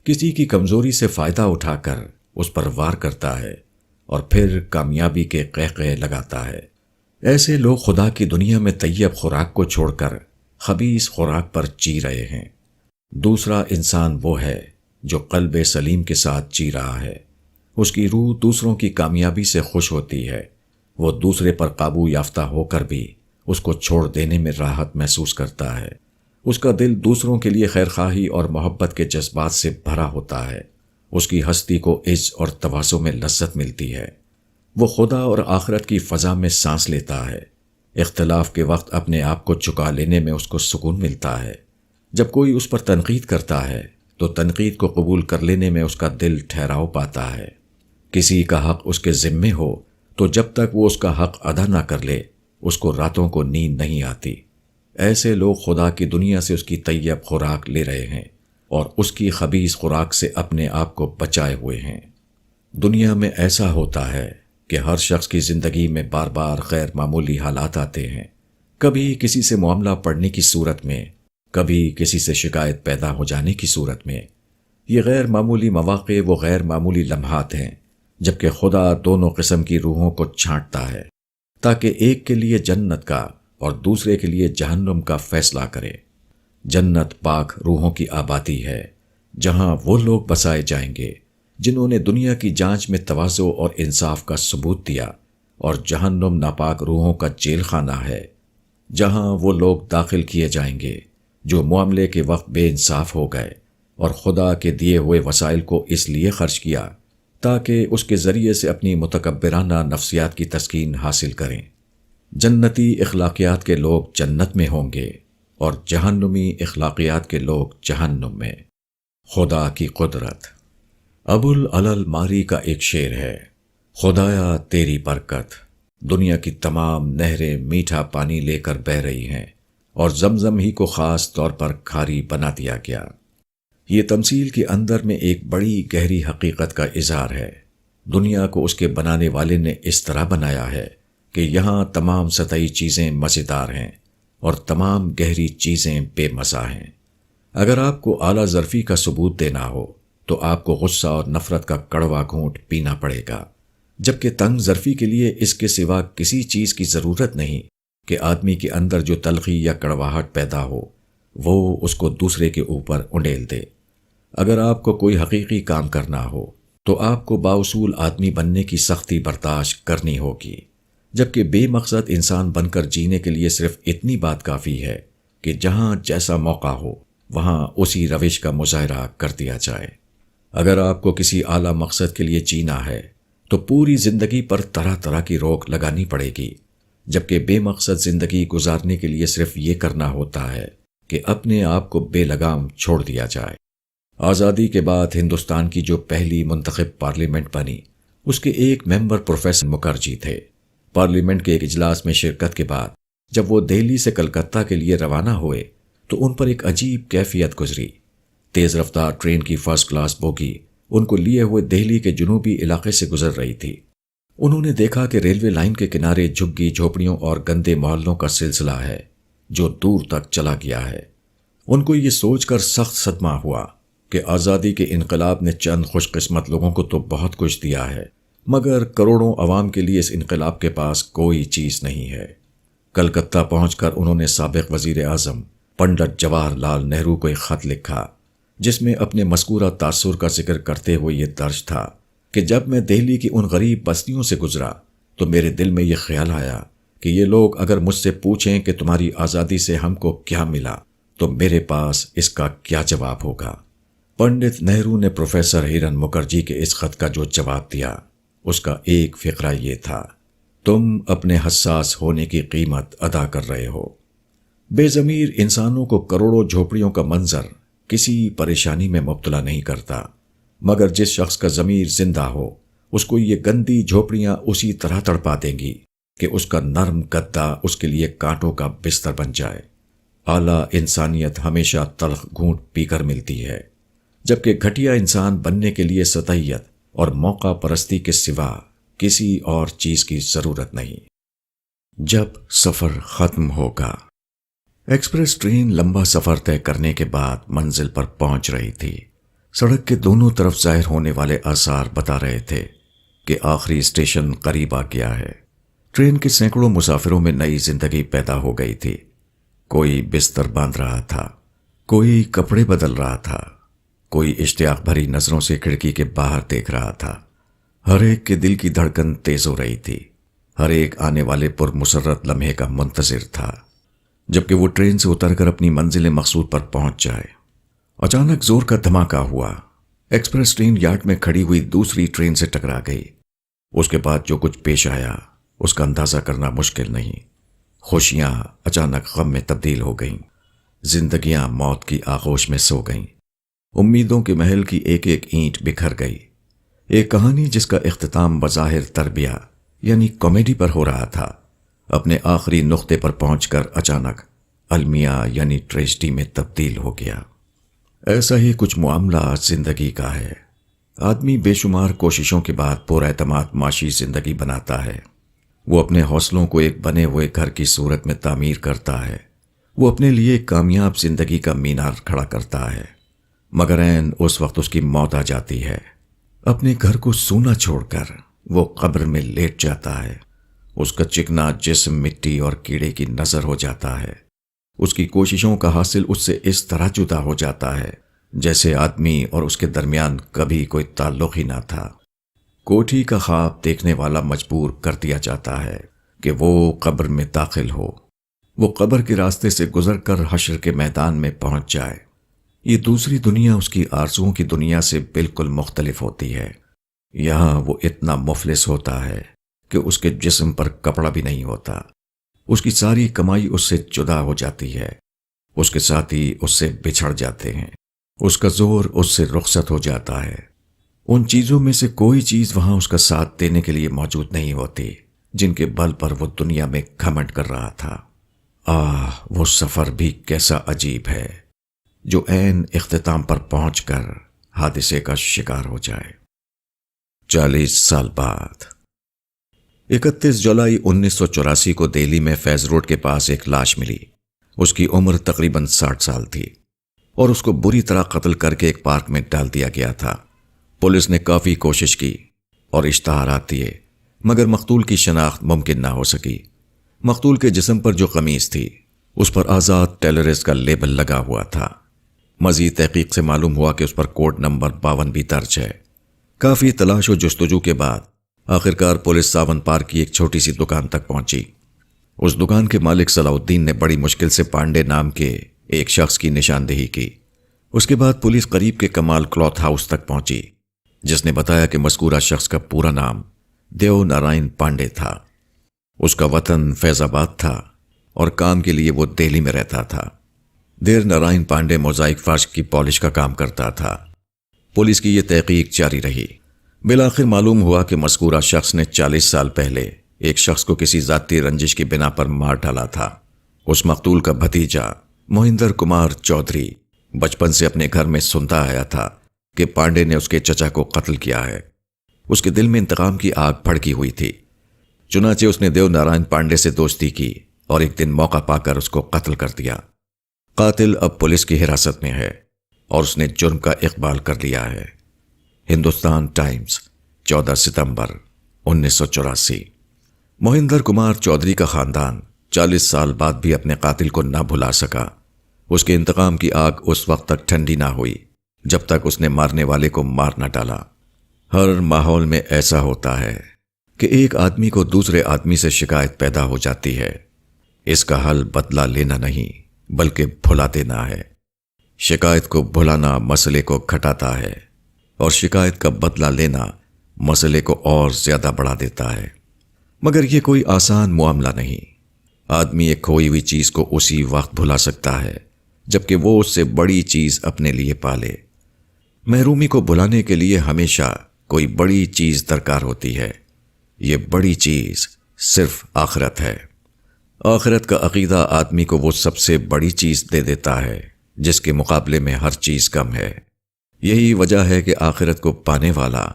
کسی کی کمزوری سے فائدہ اٹھا کر اس پر وار کرتا ہے اور پھر کامیابی کے قہقہے لگاتا ہے۔ ایسے لوگ خدا کی دنیا میں طیب خوراک کو چھوڑ کر خبیث خوراک پر جی رہے ہیں۔ دوسرا انسان وہ ہے جو قلب سلیم کے ساتھ جی رہا ہے، اس کی روح دوسروں کی کامیابی سے خوش ہوتی ہے، وہ دوسرے پر قابو یافتہ ہو کر بھی اس کو چھوڑ دینے میں راحت محسوس کرتا ہے۔ اس کا دل دوسروں کے لیے خیرخواہی اور محبت کے جذبات سے بھرا ہوتا ہے۔ اس کی ہستی کو عز اور تواضع میں لذت ملتی ہے۔ وہ خدا اور آخرت کی فضا میں سانس لیتا ہے۔ اختلاف کے وقت اپنے آپ کو چکا لینے میں اس کو سکون ملتا ہے۔ جب کوئی اس پر تنقید کرتا ہے تو تنقید کو قبول کر لینے میں اس کا دل ٹھہراؤ پاتا ہے۔ کسی کا حق اس کے ذمے ہو تو جب تک وہ اس کا حق ادا نہ کر لے اس کو راتوں کو نیند نہیں آتی۔ ایسے لوگ خدا کی دنیا سے اس کی طیب خوراک لے رہے ہیں اور اس کی خبیث خوراک سے اپنے آپ کو بچائے ہوئے ہیں۔ دنیا میں ایسا ہوتا ہے کہ ہر شخص کی زندگی میں بار بار غیر معمولی حالات آتے ہیں، کبھی کسی سے معاملہ پڑنے کی صورت میں، کبھی کسی سے شکایت پیدا ہو جانے کی صورت میں۔ یہ غیر معمولی مواقع وہ غیر معمولی لمحات ہیں جبکہ خدا دونوں قسم کی روحوں کو چھانٹتا ہے تاکہ ایک کے لیے جنت کا اور دوسرے کے لیے جہنم کا فیصلہ کرے۔ جنت پاک روحوں کی آبادی ہے جہاں وہ لوگ بسائے جائیں گے جنہوں نے دنیا کی جانچ میں تواضع اور انصاف کا ثبوت دیا، اور جہنم ناپاک روحوں کا جیل خانہ ہے جہاں وہ لوگ داخل کیے جائیں گے جو معاملے کے وقت بے انصاف ہو گئے اور خدا کے دیے ہوئے وسائل کو اس لیے خرچ کیا تاکہ اس کے ذریعے سے اپنی متکبرانہ نفسیات کی تسکین حاصل کریں۔ جنتی اخلاقیات کے لوگ جنت میں ہوں گے اور جہنمی اخلاقیات کے لوگ جہنم میں۔ خدا کی قدرت۔ ابو العلل ماری کا ایک شعر ہے، خدایا تیری برکت، دنیا کی تمام نہریں میٹھا پانی لے کر بہہ رہی ہیں اور زمزم ہی کو خاص طور پر کھاری بنا دیا گیا۔ یہ تمثیل کے اندر میں ایک بڑی گہری حقیقت کا اظہار ہے۔ دنیا کو اس کے بنانے والے نے اس طرح بنایا ہے کہ یہاں تمام سطحی چیزیں مزیدار ہیں اور تمام گہری چیزیں بے مزہ ہیں۔ اگر آپ کو اعلیٰ ظرفی کا ثبوت دینا ہو تو آپ کو غصہ اور نفرت کا کڑوا گھونٹ پینا پڑے گا، جبکہ تنگ ظرفی کے لیے اس کے سوا کسی چیز کی ضرورت نہیں کہ آدمی کے اندر جو تلخی یا کڑواہٹ پیدا ہو وہ اس کو دوسرے کے اوپر انڈیل دے۔ اگر آپ کو کوئی حقیقی کام کرنا ہو تو آپ کو بااصول آدمی بننے کی سختی برداشت کرنی ہوگی، جبکہ بے مقصد انسان بن کر جینے کے لیے صرف اتنی بات کافی ہے کہ جہاں جیسا موقع ہو وہاں اسی روش کا مظاہرہ کر دیا جائے۔ اگر آپ کو کسی اعلیٰ مقصد کے لیے جینا ہے تو پوری زندگی پر طرح طرح کی روک لگانی پڑے گی، جبکہ بے مقصد زندگی گزارنے کے لیے صرف یہ کرنا ہوتا ہے کہ اپنے آپ کو بے لگام چھوڑ دیا جائے۔ آزادی کے بعد ہندوستان کی جو پہلی منتخب پارلیمنٹ بنی اس کے ایک ممبر پروفیسر مکھرجی تھے۔ پارلیمنٹ کے ایک اجلاس میں شرکت کے بعد جب وہ دہلی سے کلکتہ کے لیے روانہ ہوئے تو ان پر ایک عجیب کیفیت گزری۔ تیز رفتار ٹرین کی فرسٹ کلاس بوگی ان کو لیے ہوئے دہلی کے جنوبی علاقے سے گزر رہی تھی۔ انہوں نے دیکھا کہ ریلوے لائن کے کنارے جھگی جھوپڑیوں اور گندے محلوں کا سلسلہ ہے جو دور تک چلا گیا ہے۔ ان کو یہ سوچ کر سخت صدمہ ہوا کہ آزادی کے انقلاب نے چند خوش قسمت لوگوں کو تو بہت کچھ دیا ہے، مگر کروڑوں عوام کے لیے اس انقلاب کے پاس کوئی چیز نہیں ہے۔ کلکتہ پہنچ کر انہوں نے سابق وزیر اعظم پنڈت جواہر لال نہرو کو ایک خط لکھا جس میں اپنے مذکورہ تاثر کا ذکر کرتے ہوئے یہ درج تھا کہ جب میں دہلی کی ان غریب بستیوں سے گزرا تو میرے دل میں یہ خیال آیا کہ یہ لوگ اگر مجھ سے پوچھیں کہ تمہاری آزادی سے ہم کو کیا ملا تو میرے پاس اس کا کیا جواب ہوگا۔ پنڈت نہرو نے پروفیسر ہیرن مکھرجی کے اس خط کا جو جواب دیا اس کا ایک فقرہ یہ تھا، تم اپنے حساس ہونے کی قیمت ادا کر رہے ہو۔ بے ضمیر انسانوں کو کروڑوں جھوپڑیوں کا منظر کسی پریشانی میں مبتلا نہیں کرتا، مگر جس شخص کا ضمیر زندہ ہو اس کو یہ گندی جھوپڑیاں اسی طرح تڑپا دیں گی کہ اس کا نرم گدا اس کے لیے کانٹوں کا بستر بن جائے۔ اعلیٰ انسانیت ہمیشہ تلخ گھونٹ پی کر ملتی ہے، جبکہ گھٹیا انسان بننے کے لیے سطحیت اور موقع پرستی کے سوا کسی اور چیز کی ضرورت نہیں۔ جب سفر ختم ہوگا۔ ایکسپریس ٹرین لمبا سفر طے کرنے کے بعد منزل پر پہنچ رہی تھی۔ سڑک کے دونوں طرف ظاہر ہونے والے آثار بتا رہے تھے کہ آخری اسٹیشن قریب آ گیا ہے۔ ٹرین کے سینکڑوں مسافروں میں نئی زندگی پیدا ہو گئی تھی۔ کوئی بستر باندھ رہا تھا، کوئی کپڑے بدل رہا تھا، کوئی اشتیاق بھری نظروں سے کھڑکی کے باہر دیکھ رہا تھا، ہر ایک کے دل کی دھڑکن تیز ہو رہی تھی، ہر ایک آنے والے پرمسرت لمحے کا منتظر تھا جبکہ وہ ٹرین سے اتر کر اپنی منزل مقصود پر پہنچ جائے۔ اچانک زور کا دھماکہ ہوا، ایکسپریس ٹرین یارڈ میں کھڑی ہوئی دوسری ٹرین سے ٹکرا گئی۔ اس کے بعد جو کچھ پیش آیا اس کا اندازہ کرنا مشکل نہیں۔ خوشیاں اچانک غم میں تبدیل ہو گئیں، زندگیاں موت کی آغوش میں سو گئیں، امیدوں کے محل کی ایک ایک اینٹ بکھر گئی۔ ایک کہانی جس کا اختتام بظاہر تربیہ یعنی کامیڈی پر ہو رہا تھا، اپنے آخری نقطے پر پہنچ کر اچانک المیہ یعنی ٹریجڈی میں تبدیل ہو گیا۔ ایسا ہی کچھ معاملہ زندگی کا ہے۔ آدمی بے شمار کوششوں کے بعد پر اعتماد معاشی زندگی بناتا ہے۔ وہ اپنے حوصلوں کو ایک بنے ہوئے گھر کی صورت میں تعمیر کرتا ہے۔ وہ اپنے لیے ایک کامیاب زندگی کا مینار کھڑا کرتا ہے، مگر عین اس وقت اس کی موت آ جاتی ہے۔ اپنے گھر کو سونا چھوڑ کر وہ قبر میں لیٹ جاتا ہے۔ اس کا چکنا جسم مٹی اور کیڑے کی نظر ہو جاتا ہے۔ اس کی کوششوں کا حاصل اس سے اس طرح جدا ہو جاتا ہے جیسے آدمی اور اس کے درمیان کبھی کوئی تعلق ہی نہ تھا۔ کوٹھی کا خواب دیکھنے والا مجبور کر دیا جاتا ہے کہ وہ قبر میں داخل ہو، وہ قبر کے راستے سے گزر کر حشر کے میدان میں پہنچ جائے۔ یہ دوسری دنیا اس کی آرزوؤں کی دنیا سے بالکل مختلف ہوتی ہے۔ یہاں وہ اتنا مفلس ہوتا ہے کہ اس کے جسم پر کپڑا بھی نہیں ہوتا۔ اس کی ساری کمائی اس سے جدا ہو جاتی ہے، اس کے ساتھی اس سے بچھڑ جاتے ہیں، اس کا زور اس سے رخصت ہو جاتا ہے۔ ان چیزوں میں سے کوئی چیز وہاں اس کا ساتھ دینے کے لیے موجود نہیں ہوتی جن کے بل پر وہ دنیا میں گھمنڈ کر رہا تھا۔ وہ سفر بھی کیسا عجیب ہے جو عین اختتام پر پہنچ کر حادثے کا شکار ہو جائے۔ 40 سال بعد 31 جولائی 1984 کو دہلی میں فیض روڈ کے پاس ایک لاش ملی۔ اس کی عمر تقریباً 60 سال تھی اور اس کو بری طرح قتل کر کے ایک پارک میں ڈال دیا گیا تھا۔ پولیس نے کافی کوشش کی اور اشتہارات دیے مگر مقتول کی شناخت ممکن نہ ہو سکی۔ مقتول کے جسم پر جو قمیض تھی اس پر آزاد ٹیلرسٹ کا لیبل لگا ہوا تھا۔ مزید تحقیق سے معلوم ہوا کہ اس پر کوڈ نمبر 52 بھی درج ہے۔ کافی تلاش و جستجو کے بعد آخرکار پولیس ساون پارک کی ایک چھوٹی سی دکان تک پہنچی۔ اس دکان کے مالک صلاح الدین نے بڑی مشکل سے پانڈے نام کے ایک شخص کی نشاندہی کی۔ اس کے بعد پولیس قریب کے کمال کلاتھ ہاؤس تک پہنچی جس نے بتایا کہ مذکورہ شخص کا پورا نام دیو نارائن پانڈے تھا۔ اس کا وطن فیض آباد تھا اور کام کے لیے وہ دہلی میں رہتا تھا۔ دیو نارائن پانڈے موزائک فرش کی پالش کا کام کرتا تھا۔ پولیس کی یہ تحقیق جاری رہی۔ بالآخر معلوم ہوا کہ مذکورہ شخص نے 40 سال پہلے ایک شخص کو کسی ذاتی رنجش کی بنا پر مار ڈالا تھا۔ اس مقتول کا بھتیجا موہندر کمار چودھری بچپن سے اپنے گھر میں سنتا آیا تھا کہ پانڈے نے اس کے چچا کو قتل کیا ہے۔ اس کے دل میں انتقام کی آگ بھڑکی ہوئی تھی، چنانچہ اس نے دیو نارائن پانڈے سے دوستی کی اور ایک دن موقع پا کر اس کو قتل کر دیا۔ قاتل اب پولیس کی حراست میں ہے اور اس نے جرم کا اقبال کر لیا ہے۔ ہندوستان ٹائمز 14 ستمبر 1984۔ موہندر کمار چودھری کا خاندان 40 سال بعد بھی اپنے قاتل کو نہ بھلا سکا۔ اس کے انتقام کی آگ اس وقت تک ٹھنڈی نہ ہوئی جب تک اس نے مارنے والے کو مار نہ ڈالا۔ ہر ماحول میں ایسا ہوتا ہے کہ ایک آدمی کو دوسرے آدمی سے شکایت پیدا ہو جاتی ہے۔ اس کا حل بدلہ لینا نہیں بلکہ بھلا دینا ہے۔ شکایت کو بھلانا مسئلے کو گھٹاتا ہے اور شکایت کا بدلہ لینا مسئلے کو اور زیادہ بڑھا دیتا ہے۔ مگر یہ کوئی آسان معاملہ نہیں۔ آدمی ایک کھوئی ہوئی چیز کو اسی وقت بھلا سکتا ہے جبکہ وہ اس سے بڑی چیز اپنے لیے پالے۔ محرومی کو بھلانے کے لیے ہمیشہ کوئی بڑی چیز درکار ہوتی ہے۔ یہ بڑی چیز صرف آخرت ہے۔ آخرت کا عقیدہ آدمی کو وہ سب سے بڑی چیز دے دیتا ہے جس کے مقابلے میں ہر چیز کم ہے۔ یہی وجہ ہے کہ آخرت کو پانے والا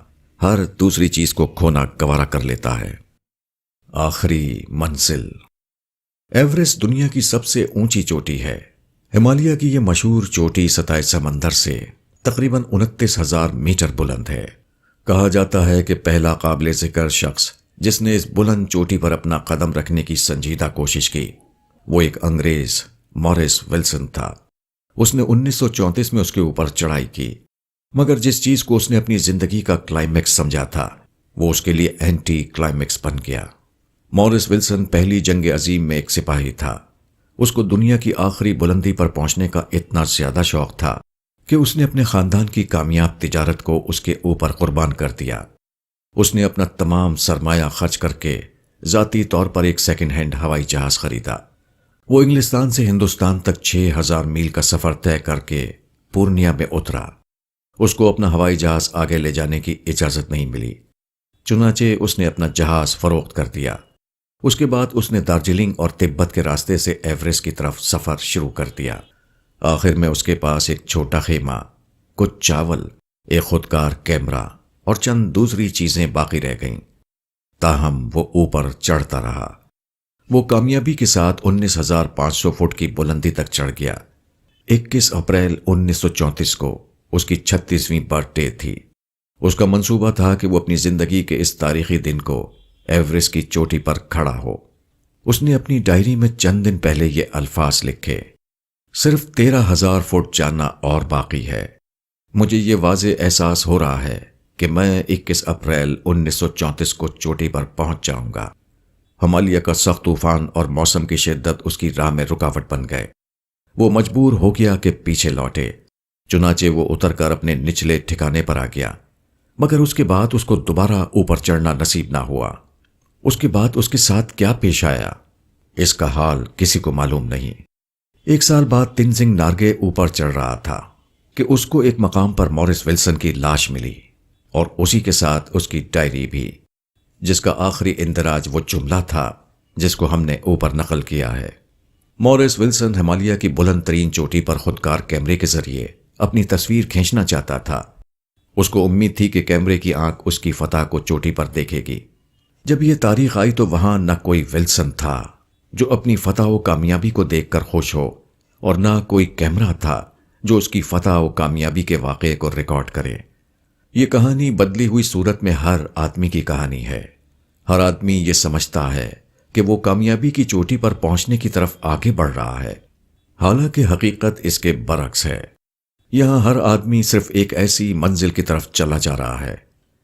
ہر دوسری چیز کو کھونا گوارا کر لیتا ہے۔ آخری منزل۔ ایورسٹ دنیا کی سب سے اونچی چوٹی ہے۔ ہمالیہ کی یہ مشہور چوٹی سطح سمندر سے تقریباً 29,000 میٹر بلند ہے۔ کہا جاتا ہے کہ پہلا قابل ذکر شخص جس نے اس بلند چوٹی پر اپنا قدم رکھنے کی سنجیدہ کوشش کی وہ ایک انگریز موریس ولسن تھا۔ اس نے 1934 میں اس کے اوپر چڑھائی کی، مگر جس چیز کو اس نے اپنی زندگی کا کلائمیکس سمجھا تھا وہ اس کے لیے اینٹی کلائمیکس بن گیا۔ مورس ولسن پہلی جنگ عظیم میں ایک سپاہی تھا۔ اس کو دنیا کی آخری بلندی پر پہنچنے کا اتنا زیادہ شوق تھا کہ اس نے اپنے خاندان کی کامیاب تجارت کو اس کے اوپر قربان کر دیا۔ اس نے اپنا تمام سرمایہ خرچ کر کے ذاتی طور پر ایک سیکنڈ ہینڈ ہوائی جہاز خریدا۔ وہ انگلستان سے ہندوستان تک 6000 میل کا سفر طے کر کے پورنیا میں اترا۔ اس کو اپنا ہوائی جہاز آگے لے جانے کی اجازت نہیں ملی، چنانچہ اس نے اپنا جہاز فروخت کر دیا۔ اس کے بعد اس نے دارجلنگ اور تبت کے راستے سے ایوریسٹ کی طرف سفر شروع کر دیا۔ آخر میں اس کے پاس ایک چھوٹا خیمہ، کچھ چاول، ایک خودکار کیمرہ اور چند دوسری چیزیں باقی رہ گئیں۔ تاہم وہ اوپر چڑھتا رہا۔ وہ کامیابی کے ساتھ 19,500 فٹ کی بلندی تک چڑھ گیا۔ 21 اپریل 1934 کو اس کی 36ویں برتھ ڈے تھی۔ اس کا منصوبہ تھا کہ وہ اپنی زندگی کے اس تاریخی دن کو ایوریسٹ کی چوٹی پر کھڑا ہو۔ اس نے اپنی ڈائری میں چند دن پہلے یہ الفاظ لکھے: صرف 13,000 فٹ جاننا اور باقی ہے۔ مجھے یہ واضح احساس ہو رہا ہے کہ میں 21 اپریل 1934 کو چوٹی پر پہنچ جاؤں گا۔ ہمالیہ کا سخت طوفان اور موسم کی شدت اس کی راہ میں رکاوٹ بن گئے۔ وہ مجبور ہو گیا کہ پیچھے لوٹے، چنانچہ وہ اتر کر اپنے نچلے ٹھکانے پر آ گیا، مگر اس کے بعد اس کو دوبارہ اوپر چڑھنا نصیب نہ ہوا۔ اس کے بعد اس کے ساتھ کیا پیش آیا، اس کا حال کسی کو معلوم نہیں۔ 1 سال بعد تنزنگ نارگے اوپر چڑھ رہا تھا کہ اس کو ایک مقام پر مورس ولسن کی لاش ملی، اور اسی کے ساتھ اس کی ڈائری بھی، جس کا آخری اندراج وہ جملہ تھا جس کو ہم نے اوپر نقل کیا ہے۔ مورس ولسن ہمالیہ کی بلند ترین چوٹی پر خودکار کیمرے کے ذریعے اپنی تصویر کھینچنا چاہتا تھا۔ اس کو امید تھی کہ کیمرے کی آنکھ اس کی فتح کو چوٹی پر دیکھے گی۔ جب یہ تاریخ آئی تو وہاں نہ کوئی ولسن تھا جو اپنی فتح و کامیابی کو دیکھ کر خوش ہو، اور نہ کوئی کیمرہ تھا جو اس کی فتح و کامیابی کے واقعے کو ریکارڈ کرے۔ یہ کہانی بدلی ہوئی صورت میں ہر آدمی کی کہانی ہے۔ ہر آدمی یہ سمجھتا ہے کہ وہ کامیابی کی چوٹی پر پہنچنے کی طرف آگے بڑھ رہا ہے، حالانکہ حقیقت اس کے برعکس ہے۔ یہاں ہر آدمی صرف ایک ایسی منزل کی طرف چلا جا رہا ہے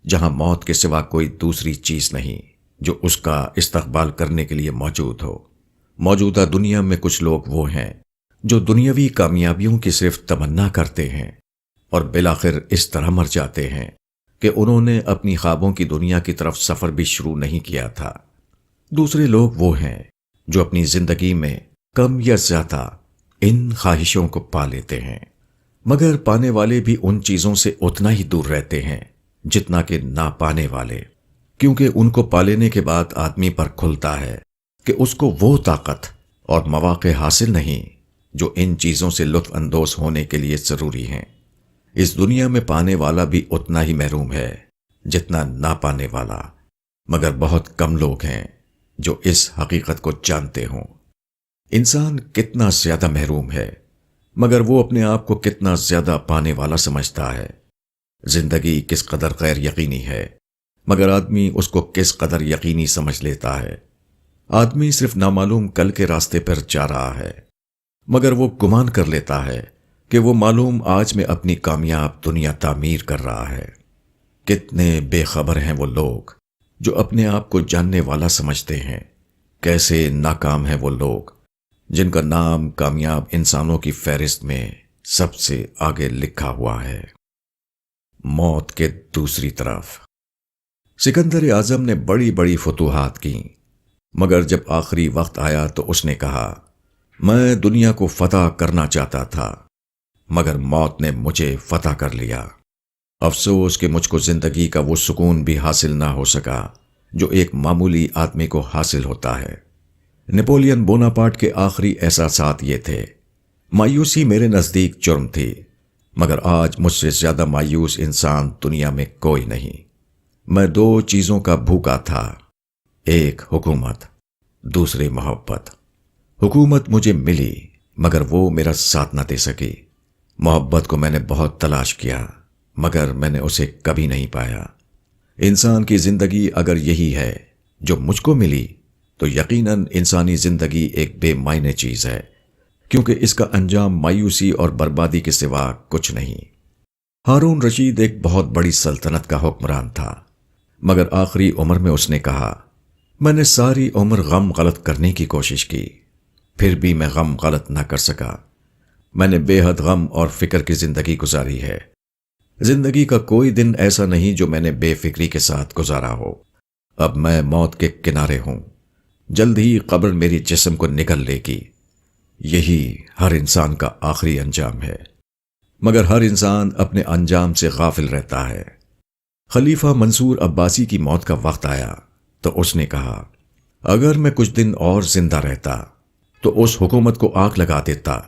جہاں موت کے سوا کوئی دوسری چیز نہیں جو اس کا استقبال کرنے کے لیے موجود ہو۔ موجودہ دنیا میں کچھ لوگ وہ ہیں جو دنیاوی کامیابیوں کی صرف تمنا کرتے ہیں اور بالآخر اس طرح مر جاتے ہیں کہ انہوں نے اپنی خوابوں کی دنیا کی طرف سفر بھی شروع نہیں کیا تھا۔ دوسرے لوگ وہ ہیں جو اپنی زندگی میں کم یا زیادہ ان خواہشوں کو پا لیتے ہیں، مگر پانے والے بھی ان چیزوں سے اتنا ہی دور رہتے ہیں جتنا کہ نہ پانے والے، کیونکہ ان کو پا لینے کے بعد آدمی پر کھلتا ہے کہ اس کو وہ طاقت اور مواقع حاصل نہیں جو ان چیزوں سے لطف اندوز ہونے کے لیے ضروری ہیں۔ اس دنیا میں پانے والا بھی اتنا ہی محروم ہے جتنا نہ پانے والا، مگر بہت کم لوگ ہیں جو اس حقیقت کو جانتے ہوں۔ انسان کتنا زیادہ محروم ہے، مگر وہ اپنے آپ کو کتنا زیادہ پانے والا سمجھتا ہے۔ زندگی کس قدر غیر یقینی ہے، مگر آدمی اس کو کس قدر یقینی سمجھ لیتا ہے۔ آدمی صرف نامعلوم کل کے راستے پر جا رہا ہے، مگر وہ گمان کر لیتا ہے کہ وہ معلوم آج میں اپنی کامیاب دنیا تعمیر کر رہا ہے۔ کتنے بے خبر ہیں وہ لوگ جو اپنے آپ کو جاننے والا سمجھتے ہیں، کیسے ناکام ہیں وہ لوگ جن کا نام کامیاب انسانوں کی فہرست میں سب سے آگے لکھا ہوا ہے۔ موت کے دوسری طرف سکندر اعظم نے بڑی بڑی فتوحات کی، مگر جب آخری وقت آیا تو اس نے کہا، میں دنیا کو فتح کرنا چاہتا تھا، مگر موت نے مجھے فتح کر لیا۔ افسوس کہ مجھ کو زندگی کا وہ سکون بھی حاصل نہ ہو سکا جو ایک معمولی آدمی کو حاصل ہوتا ہے۔ نپولین بوناپارٹ کے آخری احساسات یہ تھے، مایوسی میرے نزدیک جرم تھی، مگر آج مجھ سے زیادہ مایوس انسان دنیا میں کوئی نہیں۔ میں 2 چیزوں کا بھوکا تھا، ایک حکومت، دوسری محبت۔ حکومت مجھے ملی مگر وہ میرا ساتھ نہ دے سکی۔ محبت کو میں نے بہت تلاش کیا مگر میں نے اسے کبھی نہیں پایا۔ انسان کی زندگی اگر یہی ہے جو مجھ کو ملی تو یقیناً انسانی زندگی ایک بے معنی چیز ہے، کیونکہ اس کا انجام مایوسی اور بربادی کے سوا کچھ نہیں۔ ہارون رشید ایک بہت بڑی سلطنت کا حکمران تھا، مگر آخری عمر میں اس نے کہا، میں نے ساری عمر غم غلط کرنے کی کوشش کی، پھر بھی میں غم غلط نہ کر سکا۔ میں نے بے حد غم اور فکر کی زندگی گزاری ہے۔ زندگی کا کوئی دن ایسا نہیں جو میں نے بے فکری کے ساتھ گزارا ہو۔ اب میں موت کے کنارے ہوں، جلد ہی قبر میری جسم کو نگل لے گی۔ یہی ہر انسان کا آخری انجام ہے، مگر ہر انسان اپنے انجام سے غافل رہتا ہے۔ خلیفہ منصور عباسی کی موت کا وقت آیا تو اس نے کہا، اگر میں کچھ دن اور زندہ رہتا تو اس حکومت کو آگ لگا دیتا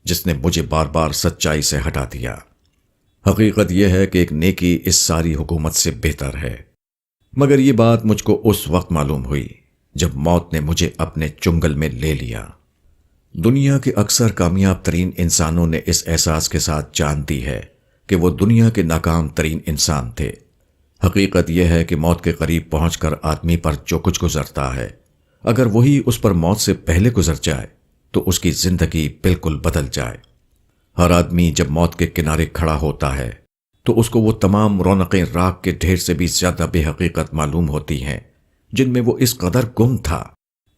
جس نے مجھے بار بار سچائی سے ہٹا دیا۔ حقیقت یہ ہے کہ ایک نیکی اس ساری حکومت سے بہتر ہے، مگر یہ بات مجھ کو اس وقت معلوم ہوئی جب موت نے مجھے اپنے چنگل میں لے لیا۔ دنیا کے اکثر کامیاب ترین انسانوں نے اس احساس کے ساتھ جان دی ہے کہ وہ دنیا کے ناکام ترین انسان تھے۔ حقیقت یہ ہے کہ موت کے قریب پہنچ کر آدمی پر جو کچھ گزرتا ہے، اگر وہی اس پر موت سے پہلے گزر جائے تو اس کی زندگی بالکل بدل جائے۔ ہر آدمی جب موت کے کنارے کھڑا ہوتا ہے تو اس کو وہ تمام رونقیں راکھ کے ڈھیر سے بھی زیادہ بے حقیقت معلوم ہوتی ہیں جن میں وہ اس قدر گم تھا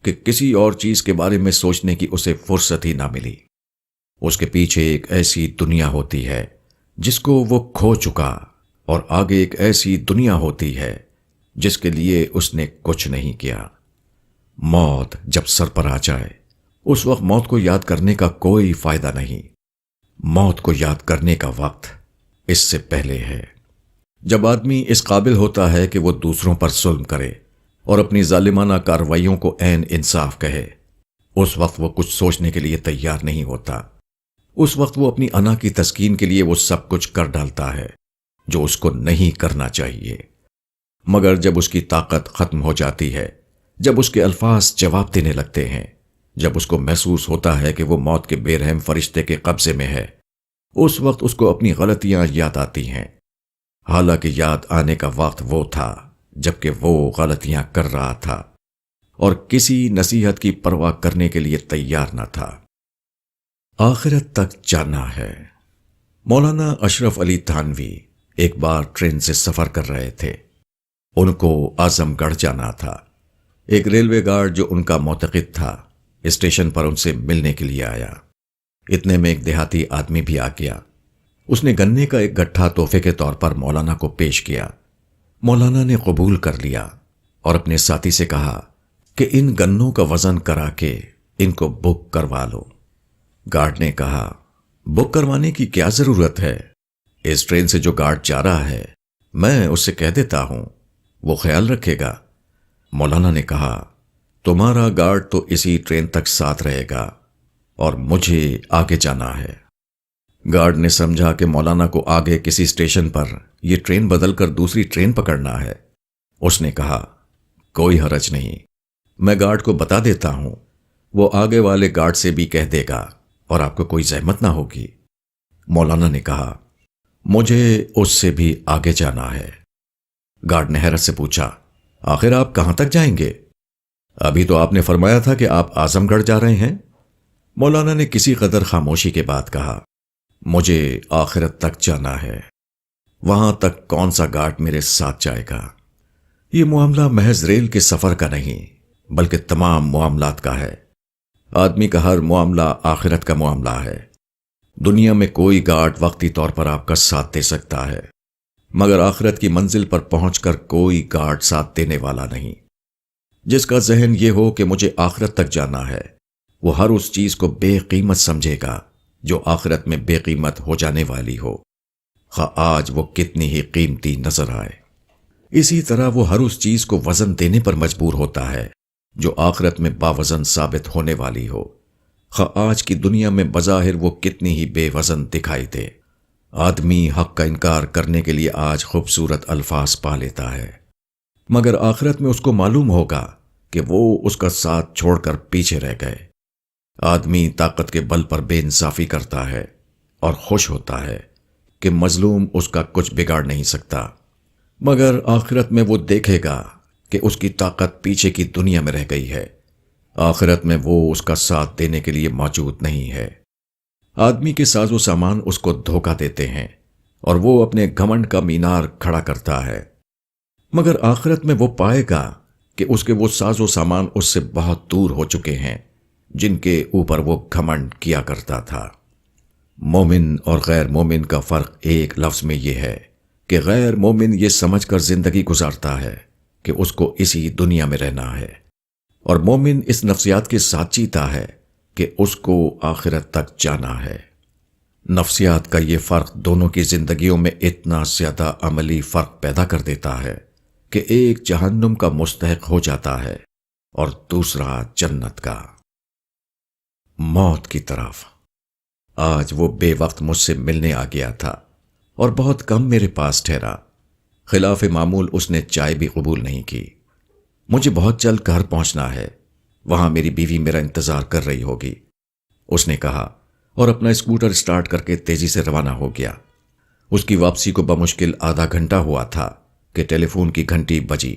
کہ کسی اور چیز کے بارے میں سوچنے کی اسے فرصت ہی نہ ملی۔ اس کے پیچھے ایک ایسی دنیا ہوتی ہے جس کو وہ کھو چکا، اور آگے ایک ایسی دنیا ہوتی ہے جس کے لیے اس نے کچھ نہیں کیا۔ موت جب سر پر آ جائے اس وقت موت کو یاد کرنے کا کوئی فائدہ نہیں۔ موت کو یاد کرنے کا وقت اس سے پہلے ہے۔ جب آدمی اس قابل ہوتا ہے کہ وہ دوسروں پر ظلم کرے اور اپنی ظالمانہ کارروائیوں کو عین انصاف کہے، اس وقت وہ کچھ سوچنے کے لیے تیار نہیں ہوتا۔ اس وقت وہ اپنی انا کی تسکین کے لیے وہ سب کچھ کر ڈالتا ہے جو اس کو نہیں کرنا چاہیے۔ مگر جب اس کی طاقت ختم ہو جاتی ہے، جب اس کے الفاظ جواب دینے لگتے ہیں، جب اس کو محسوس ہوتا ہے کہ وہ موت کے بے رحم فرشتے کے قبضے میں ہے، اس وقت اس کو اپنی غلطیاں یاد آتی ہیں۔ حالانکہ یاد آنے کا وقت وہ تھا جبکہ وہ غلطیاں کر رہا تھا اور کسی نصیحت کی پرواہ کرنے کے لیے تیار نہ تھا۔ آخرت تک جانا ہے۔ مولانا اشرف علی تھانوی ایک بار ٹرین سے سفر کر رہے تھے۔ ان کو اعظم گڑھ جانا تھا۔ ایک ریلوے گارڈ جو ان کا معتقد تھا اسٹیشن پر ان سے ملنے کے لیے آیا۔ اتنے میں ایک دیہاتی آدمی بھی آ گیا۔ اس نے گنے کا ایک گٹھا تحفے کے طور پر مولانا کو پیش کیا۔ مولانا نے قبول کر لیا اور اپنے ساتھی سے کہا کہ ان گنوں کا وزن کرا کے ان کو بک کروا لو۔ گارڈ نے کہا، بک کروانے کی کیا ضرورت ہے؟ اس ٹرین سے جو گارڈ جا رہا ہے میں اس سے کہہ دیتا ہوں، وہ خیال رکھے گا۔ مولانا نے کہا، تمہارا گارڈ تو اسی ٹرین تک ساتھ رہے گا اور مجھے آگے جانا ہے۔ گارڈ نے سمجھا کہ مولانا کو آگے کسی اسٹیشن پر یہ ٹرین بدل کر دوسری ٹرین پکڑنا ہے۔ اس نے کہا، کوئی حرج نہیں، میں گارڈ کو بتا دیتا ہوں، وہ آگے والے گارڈ سے بھی کہہ دے گا اور آپ کو کوئی زحمت نہ ہوگی۔ مولانا نے کہا، مجھے اس سے بھی آگے جانا ہے۔ گارڈ نے حیرت سے پوچھا، آخر آپ کہاں تک جائیں گے؟ ابھی تو آپ نے فرمایا تھا کہ آپ اعظم گڑھ جا رہے ہیں۔ مولانا نے کسی قدر خاموشی کے بعد کہا، مجھے آخرت تک جانا ہے، وہاں تک کون سا گارڈ میرے ساتھ جائے گا؟ یہ معاملہ محض ریل کے سفر کا نہیں بلکہ تمام معاملات کا ہے۔ آدمی کا ہر معاملہ آخرت کا معاملہ ہے۔ دنیا میں کوئی گارڈ وقتی طور پر آپ کا ساتھ دے سکتا ہے، مگر آخرت کی منزل پر پہنچ کر کوئی گارڈ ساتھ دینے والا نہیں۔ جس کا ذہن یہ ہو کہ مجھے آخرت تک جانا ہے، وہ ہر اس چیز کو بے قیمت سمجھے گا جو آخرت میں بے قیمت ہو جانے والی ہو، خواہ آج وہ کتنی ہی قیمتی نظر آئے۔ اسی طرح وہ ہر اس چیز کو وزن دینے پر مجبور ہوتا ہے جو آخرت میں باوزن ثابت ہونے والی ہو، خواہ آج کی دنیا میں بظاہر وہ کتنی ہی بے وزن دکھائی دے۔ آدمی حق کا انکار کرنے کے لیے آج خوبصورت الفاظ پا لیتا ہے، مگر آخرت میں اس کو معلوم ہوگا کہ وہ اس کا ساتھ چھوڑ کر پیچھے رہ گئے۔ آدمی طاقت کے بل پر بے انصافی کرتا ہے اور خوش ہوتا ہے کہ مظلوم اس کا کچھ بگاڑ نہیں سکتا، مگر آخرت میں وہ دیکھے گا کہ اس کی طاقت پیچھے کی دنیا میں رہ گئی ہے۔ آخرت میں وہ اس کا ساتھ دینے کے لیے موجود نہیں ہے۔ آدمی کے ساز و سامان اس کو دھوکہ دیتے ہیں اور وہ اپنے گھمنڈ کا مینار کھڑا کرتا ہے، مگر آخرت میں وہ پائے گا کہ اس کے وہ ساز و سامان اس سے بہت دور ہو چکے ہیں جن کے اوپر وہ گھمنڈ کیا کرتا تھا۔ مومن اور غیر مومن کا فرق ایک لفظ میں یہ ہے کہ غیر مومن یہ سمجھ کر زندگی گزارتا ہے کہ اس کو اسی دنیا میں رہنا ہے، اور مومن اس نفسیات کے ساتھ جیتا ہے کہ اس کو آخرت تک جانا ہے۔ نفسیات کا یہ فرق دونوں کی زندگیوں میں اتنا زیادہ عملی فرق پیدا کر دیتا ہے کہ ایک جہنم کا مستحق ہو جاتا ہے اور دوسرا جنت کا۔ موت کی طرف۔ آج وہ بے وقت مجھ سے ملنے آ گیا تھا اور بہت کم میرے پاس ٹھہرا۔ خلاف معمول اس نے چائے بھی قبول نہیں کی۔ مجھے بہت جلد گھر پہنچنا ہے، وہاں میری بیوی میرا انتظار کر رہی ہوگی، اس نے کہا اور اپنا اسکوٹر سٹارٹ کر کے تیزی سے روانہ ہو گیا۔ اس کی واپسی کو بمشکل آدھا گھنٹہ ہوا تھا کہ ٹیلی فون کی گھنٹی بجی۔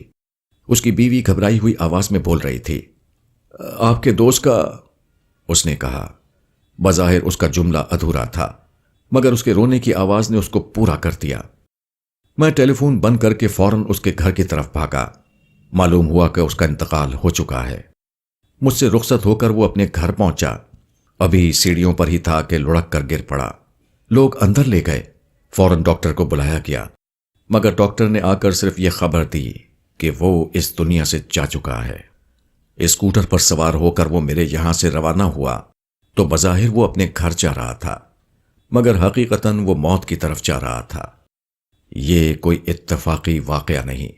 اس کی بیوی گھبرائی ہوئی آواز میں بول رہی تھی۔ آپ کے دوست کا، اس نے کہا۔ بظاہر اس کا جملہ ادھورا تھا، مگر اس کے رونے کی آواز نے اس کو پورا کر دیا۔ میں ٹیلی فون بند کر کے فوراً اس کے گھر کی طرف بھاگا۔ معلوم ہوا کہ اس کا انتقال ہو چکا ہے۔ مجھ سے رخصت ہو کر وہ اپنے گھر پہنچا۔ ابھی سیڑھیوں پر ہی تھا کہ لڑک کر گر پڑا۔ لوگ اندر لے گئے۔ فوراً ڈاکٹر کو بلایا گیا، مگر ڈاکٹر نے آ کر صرف یہ خبر دی کہ وہ اس دنیا سے جا چکا ہے۔ اسکوٹر پر سوار ہو کر وہ میرے یہاں سے روانہ ہوا تو بظاہر وہ اپنے گھر جا رہا تھا، مگر حقیقتاً وہ موت کی طرف جا رہا تھا۔ یہ کوئی اتفاقی واقعہ نہیں،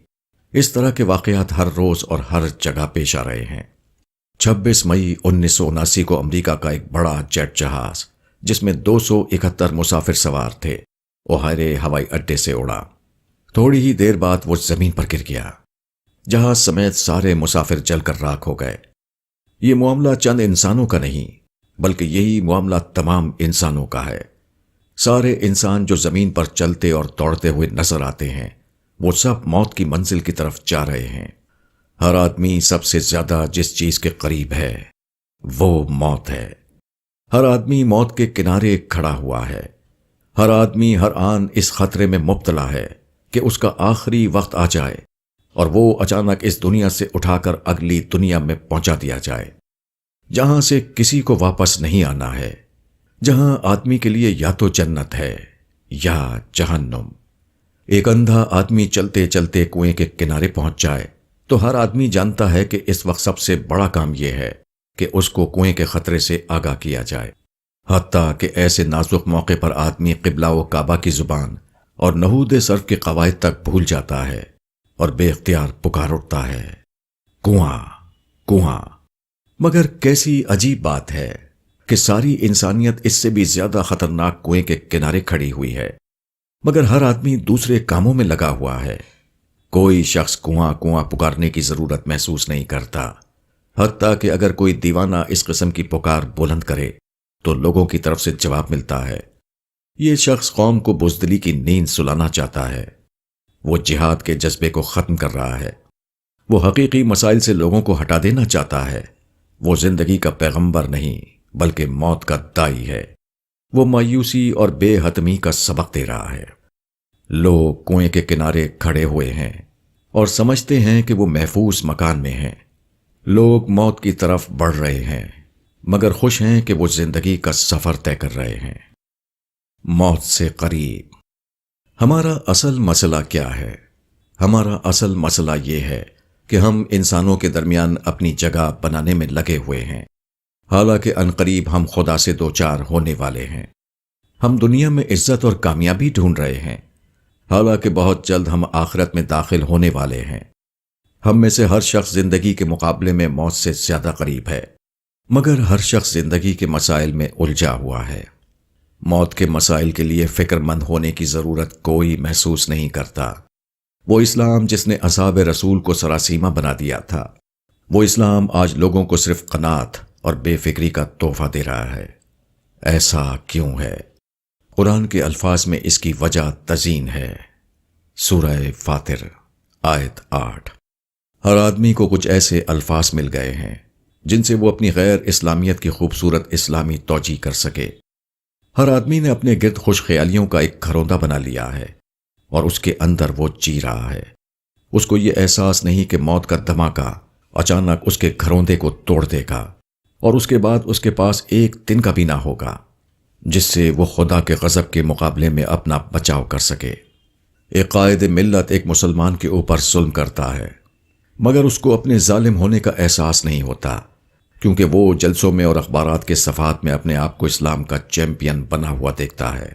اس طرح کے واقعات ہر روز اور ہر جگہ پیش آ رہے ہیں۔ 26 مئی 1979 کو امریکہ کا ایک بڑا جیٹ جہاز جس میں 271 مسافر سوار تھے اوہائرے ہوائی اڈے سے اڑا۔ تھوڑی ہی دیر بعد وہ زمین پر گر گیا۔ جہاز سمیت سارے مسافر جل کر راکھ ہو گئے۔ یہ معاملہ چند انسانوں کا نہیں بلکہ یہی معاملہ تمام انسانوں کا ہے۔ سارے انسان جو زمین پر چلتے اور دوڑتے ہوئے نظر آتے ہیں وہ سب موت کی منزل کی طرف جا رہے ہیں۔ ہر آدمی سب سے زیادہ جس چیز کے قریب ہے وہ موت ہے۔ ہر آدمی موت کے کنارے کھڑا ہوا ہے۔ ہر آدمی ہر آن اس خطرے میں مبتلا ہے کہ اس کا آخری وقت آ جائے اور وہ اچانک اس دنیا سے اٹھا کر اگلی دنیا میں پہنچا دیا جائے، جہاں سے کسی کو واپس نہیں آنا ہے، جہاں آدمی کے لیے یا تو جنت ہے یا جہنم۔ ایک اندھا آدمی چلتے چلتے کنویں کے کنارے پہنچ جائے تو ہر آدمی جانتا ہے کہ اس وقت سب سے بڑا کام یہ ہے کہ اس کو کنویں کے خطرے سے آگاہ کیا جائے۔ حتیٰ کہ ایسے نازک موقع پر آدمی قبلہ و کعبہ کی زبان اور نحود صرف کے قواعد تک بھول جاتا ہے اور بے اختیار پکار اٹھتا ہے، کنواں کنواں۔ مگر کیسی عجیب بات ہے کہ ساری انسانیت اس سے بھی زیادہ خطرناک کنویں کے کنارے کھڑی ہوئی ہے، مگر ہر آدمی دوسرے کاموں میں لگا ہوا ہے۔ کوئی شخص کنواں کنواں پکارنے کی ضرورت محسوس نہیں کرتا، حتیٰ کہ اگر کوئی دیوانہ اس قسم کی پکار بلند کرے تو لوگوں کی طرف سے جواب ملتا ہے۔ یہ شخص قوم کو بزدلی کی نیند سلانا چاہتا ہے، وہ جہاد کے جذبے کو ختم کر رہا ہے، وہ حقیقی مسائل سے لوگوں کو ہٹا دینا چاہتا ہے، وہ زندگی کا پیغمبر نہیں بلکہ موت کا داعی ہے، وہ مایوسی اور بے حتمی کا سبق دے رہا ہے۔ لوگ کنویں کے کنارے کھڑے ہوئے ہیں اور سمجھتے ہیں کہ وہ محفوظ مکان میں ہیں۔ لوگ موت کی طرف بڑھ رہے ہیں مگر خوش ہیں کہ وہ زندگی کا سفر طے کر رہے ہیں۔ موت سے قریب۔ ہمارا اصل مسئلہ کیا ہے؟ ہمارا اصل مسئلہ یہ ہے کہ ہم انسانوں کے درمیان اپنی جگہ بنانے میں لگے ہوئے ہیں، حالانکہ عنقریب ہم خدا سے دوچار ہونے والے ہیں۔ ہم دنیا میں عزت اور کامیابی ڈھونڈ رہے ہیں، حالانکہ بہت جلد ہم آخرت میں داخل ہونے والے ہیں۔ ہم میں سے ہر شخص زندگی کے مقابلے میں موت سے زیادہ قریب ہے، مگر ہر شخص زندگی کے مسائل میں الجھا ہوا ہے۔ موت کے مسائل کے لیے فکر مند ہونے کی ضرورت کوئی محسوس نہیں کرتا۔ وہ اسلام جس نے اصحاب رسول کو سراسیمہ بنا دیا تھا، وہ اسلام آج لوگوں کو صرف قناعت اور بے فکری کا تحفہ دے رہا ہے۔ ایسا کیوں ہے؟ قرآن کے الفاظ میں اس کی وجہ تزئین ہے۔ سورہ فاطر آیت 8۔ ہر آدمی کو کچھ ایسے الفاظ مل گئے ہیں جن سے وہ اپنی غیر اسلامیت کی خوبصورت اسلامی توجیہ کر سکے۔ ہر آدمی نے اپنے گرد خوش خیالیوں کا ایک گھروندہ بنا لیا ہے اور اس کے اندر وہ جی رہا ہے۔ اس کو یہ احساس نہیں کہ موت کا دھماکہ اچانک اس کے گھروندے کو توڑ دے گا اور اس کے بعد اس کے پاس ایک دن کا بھی نہ ہوگا جس سے وہ خدا کے غضب کے مقابلے میں اپنا بچاؤ کر سکے۔ ایک قائد ملت ایک مسلمان کے اوپر ظلم کرتا ہے، مگر اس کو اپنے ظالم ہونے کا احساس نہیں ہوتا، کیونکہ وہ جلسوں میں اور اخبارات کے صفحات میں اپنے آپ کو اسلام کا چیمپئن بنا ہوا دیکھتا ہے۔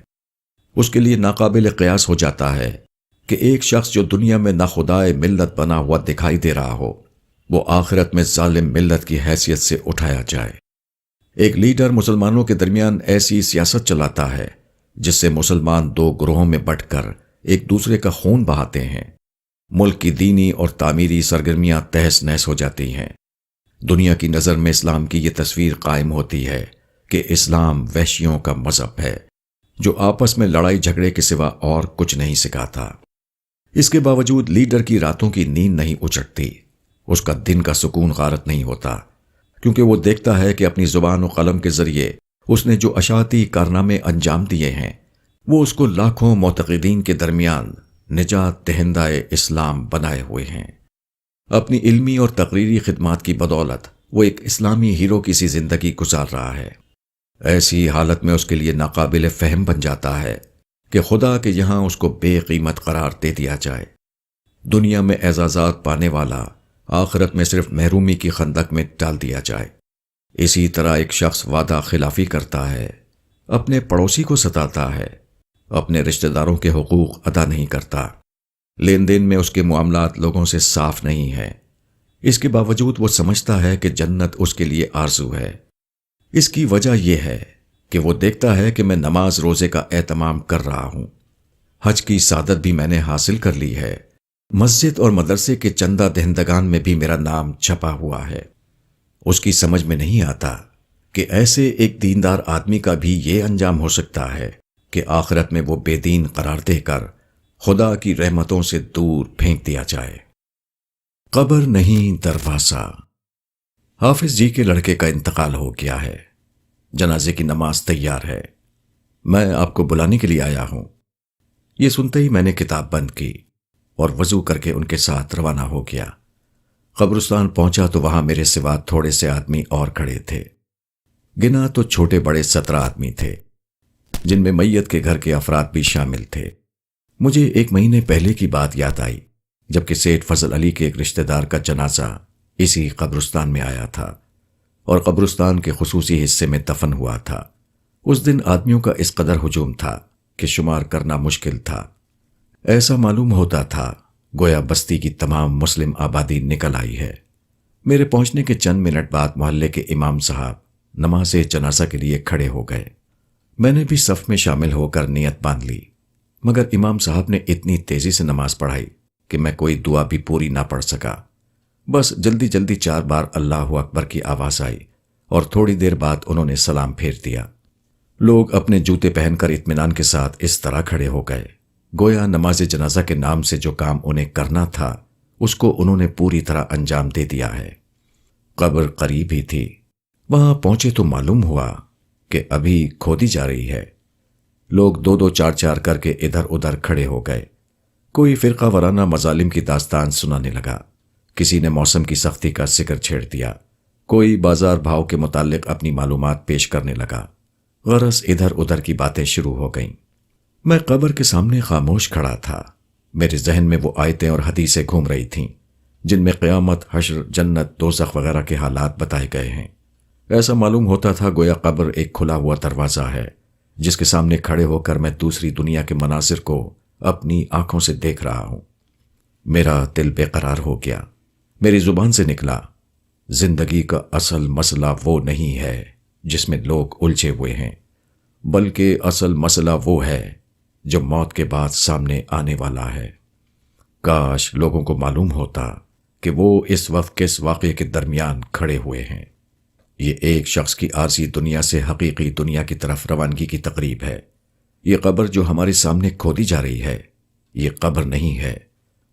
اس کے لیے ناقابل قیاس ہو جاتا ہے کہ ایک شخص جو دنیا میں ناخدائے ملت بنا ہوا دکھائی دے رہا ہو، وہ آخرت میں ظالم ملت کی حیثیت سے اٹھایا جائے۔ ایک لیڈر مسلمانوں کے درمیان ایسی سیاست چلاتا ہے جس سے مسلمان دو گروہوں میں بٹ کر ایک دوسرے کا خون بہاتے ہیں۔ ملک کی دینی اور تعمیری سرگرمیاں تہس نہس ہو جاتی ہیں۔ دنیا کی نظر میں اسلام کی یہ تصویر قائم ہوتی ہے کہ اسلام وحشیوں کا مذہب ہے جو آپس میں لڑائی جھگڑے کے سوا اور کچھ نہیں سکھاتا۔ اس کے باوجود لیڈر کی راتوں کی نیند نہیں اچٹتی، اس کا دن کا سکون غارت نہیں ہوتا، کیونکہ وہ دیکھتا ہے کہ اپنی زبان و قلم کے ذریعے اس نے جو اشاعتی کارنامے انجام دیے ہیں وہ اس کو لاکھوں معتقدین کے درمیان نجات دہندہ اسلام بنائے ہوئے ہیں۔ اپنی علمی اور تقریری خدمات کی بدولت وہ ایک اسلامی ہیرو کی سی زندگی گزار رہا ہے۔ ایسی حالت میں اس کے لیے ناقابل فہم بن جاتا ہے کہ خدا کے یہاں اس کو بے قیمت قرار دے دیا جائے۔ دنیا میں اعزازات پانے والا آخرت میں صرف محرومی کی خندق میں ڈال دیا جائے۔ اسی طرح ایک شخص وعدہ خلافی کرتا ہے، اپنے پڑوسی کو ستاتا ہے، اپنے رشتہ داروں کے حقوق ادا نہیں کرتا، لین دین میں اس کے معاملات لوگوں سے صاف نہیں ہیں۔ اس کے باوجود وہ سمجھتا ہے کہ جنت اس کے لیے آرزو ہے۔ اس کی وجہ یہ ہے کہ وہ دیکھتا ہے کہ میں نماز روزے کا اہتمام کر رہا ہوں، حج کی سعادت بھی میں نے حاصل کر لی ہے، مسجد اور مدرسے کے چندہ دہندگان میں بھی میرا نام چھپا ہوا ہے۔ اس کی سمجھ میں نہیں آتا کہ ایسے ایک دیندار آدمی کا بھی یہ انجام ہو سکتا ہے کہ آخرت میں وہ بے دین قرار دے کر خدا کی رحمتوں سے دور پھینک دیا جائے۔ قبر نہیں دروازہ۔ حافظ جی کے لڑکے کا انتقال ہو گیا ہے، جنازے کی نماز تیار ہے، میں آپ کو بلانے کے لیے آیا ہوں۔ یہ سنتے ہی میں نے کتاب بند کی اور وضو کر کے ان کے ساتھ روانہ ہو گیا۔ قبرستان پہنچا تو وہاں میرے سوا تھوڑے سے آدمی اور کھڑے تھے، گنا تو چھوٹے بڑے 17 آدمی تھے، جن میں میت کے گھر کے افراد بھی شامل تھے۔ مجھے 1 مہینے پہلے کی بات یاد آئی جبکہ سیٹھ فضل علی کے ایک رشتہ دار کا جنازہ اسی قبرستان میں آیا تھا اور قبرستان کے خصوصی حصے میں دفن ہوا تھا۔ اس دن آدمیوں کا اس قدر ہجوم تھا کہ شمار کرنا مشکل تھا۔ ایسا معلوم ہوتا تھا گویا بستی کی تمام مسلم آبادی نکل آئی ہے۔ میرے پہنچنے کے چند منٹ بعد محلے کے امام صاحب نماز جنازہ کے لیے کھڑے ہو گئے۔ میں نے بھی صف میں شامل ہو کر نیت باندھ لی، مگر امام صاحب نے اتنی تیزی سے نماز پڑھائی کہ میں کوئی دعا بھی پوری نہ پڑھ سکا۔ بس جلدی جلدی 4 بار اللہ اکبر کی آواز آئی اور تھوڑی دیر بعد انہوں نے سلام پھیر دیا۔ لوگ اپنے جوتے پہن کر اطمینان کے ساتھ اس طرح کھڑے ہو گئے گویا نماز جنازہ کے نام سے جو کام انہیں کرنا تھا اس کو انہوں نے پوری طرح انجام دے دیا ہے۔ قبر قریب ہی تھی، وہاں پہنچے تو معلوم ہوا کہ ابھی کھودی جا رہی ہے۔ لوگ 2-2 4-4 کر کے ادھر ادھر کھڑے ہو گئے۔ کوئی فرقہ وارانہ مظالم کی داستان سنانے لگا، کسی نے موسم کی سختی کا ذکر چھیڑ دیا، کوئی بازار بھاؤ کے متعلق اپنی معلومات پیش کرنے لگا۔ غرض ادھر ادھر کی باتیں شروع ہو گئیں۔ میں قبر کے سامنے خاموش کھڑا تھا۔ میرے ذہن میں وہ آیتیں اور حدیثیں گھوم رہی تھیں جن میں قیامت، حشر، جنت، دوزخ وغیرہ کے حالات بتائے گئے ہیں۔ ایسا معلوم ہوتا تھا گویا قبر ایک کھلا ہوا دروازہ ہے جس کے سامنے کھڑے ہو کر میں دوسری دنیا کے مناظر کو اپنی آنکھوں سے دیکھ رہا ہوں۔ میرا دل بے قرار ہو گیا۔ میری زبان سے نکلا، زندگی کا اصل مسئلہ وہ نہیں ہے جس میں لوگ الجھے ہوئے ہیں، بلکہ اصل مسئلہ وہ ہے جو موت کے بعد سامنے آنے والا ہے۔ کاش لوگوں کو معلوم ہوتا کہ وہ اس وقت کس واقعے کے درمیان کھڑے ہوئے ہیں۔ یہ ایک شخص کی عارضی دنیا سے حقیقی دنیا کی طرف روانگی کی تقریب ہے۔ یہ قبر جو ہمارے سامنے کھودی جا رہی ہے، یہ قبر نہیں ہے،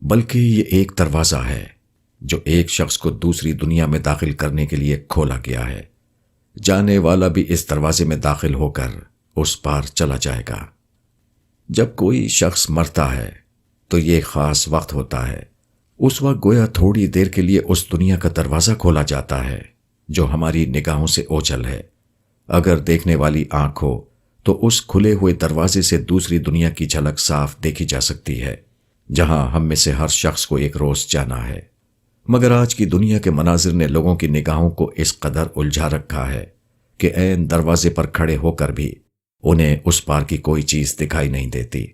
بلکہ یہ ایک دروازہ ہے جو ایک شخص کو دوسری دنیا میں داخل کرنے کے لیے کھولا گیا ہے۔ جانے والا بھی اس دروازے میں داخل ہو کر اس پار چلا جائے گا۔ جب کوئی شخص مرتا ہے تو یہ خاص وقت ہوتا ہے اس وقت گویا تھوڑی دیر کے لیے اس دنیا کا دروازہ کھولا جاتا ہے جو ہماری نگاہوں سے اوجھل ہے۔ اگر دیکھنے والی آنکھ ہو تو اس کھلے ہوئے دروازے سے دوسری دنیا کی جھلک صاف دیکھی جا سکتی ہے، جہاں ہم میں سے ہر شخص کو ایک روز جانا ہے۔ مگر آج کی دنیا کے مناظر نے لوگوں کی نگاہوں کو اس قدر الجھا رکھا ہے کہ عین دروازے پر کھڑے ہو کر بھی انہیں اس پار کی کوئی چیز دکھائی نہیں دیتی۔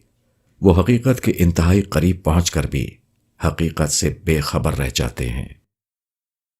وہ حقیقت کے انتہائی قریب پہنچ کر بھی حقیقت سے بے خبر رہ جاتے ہیں۔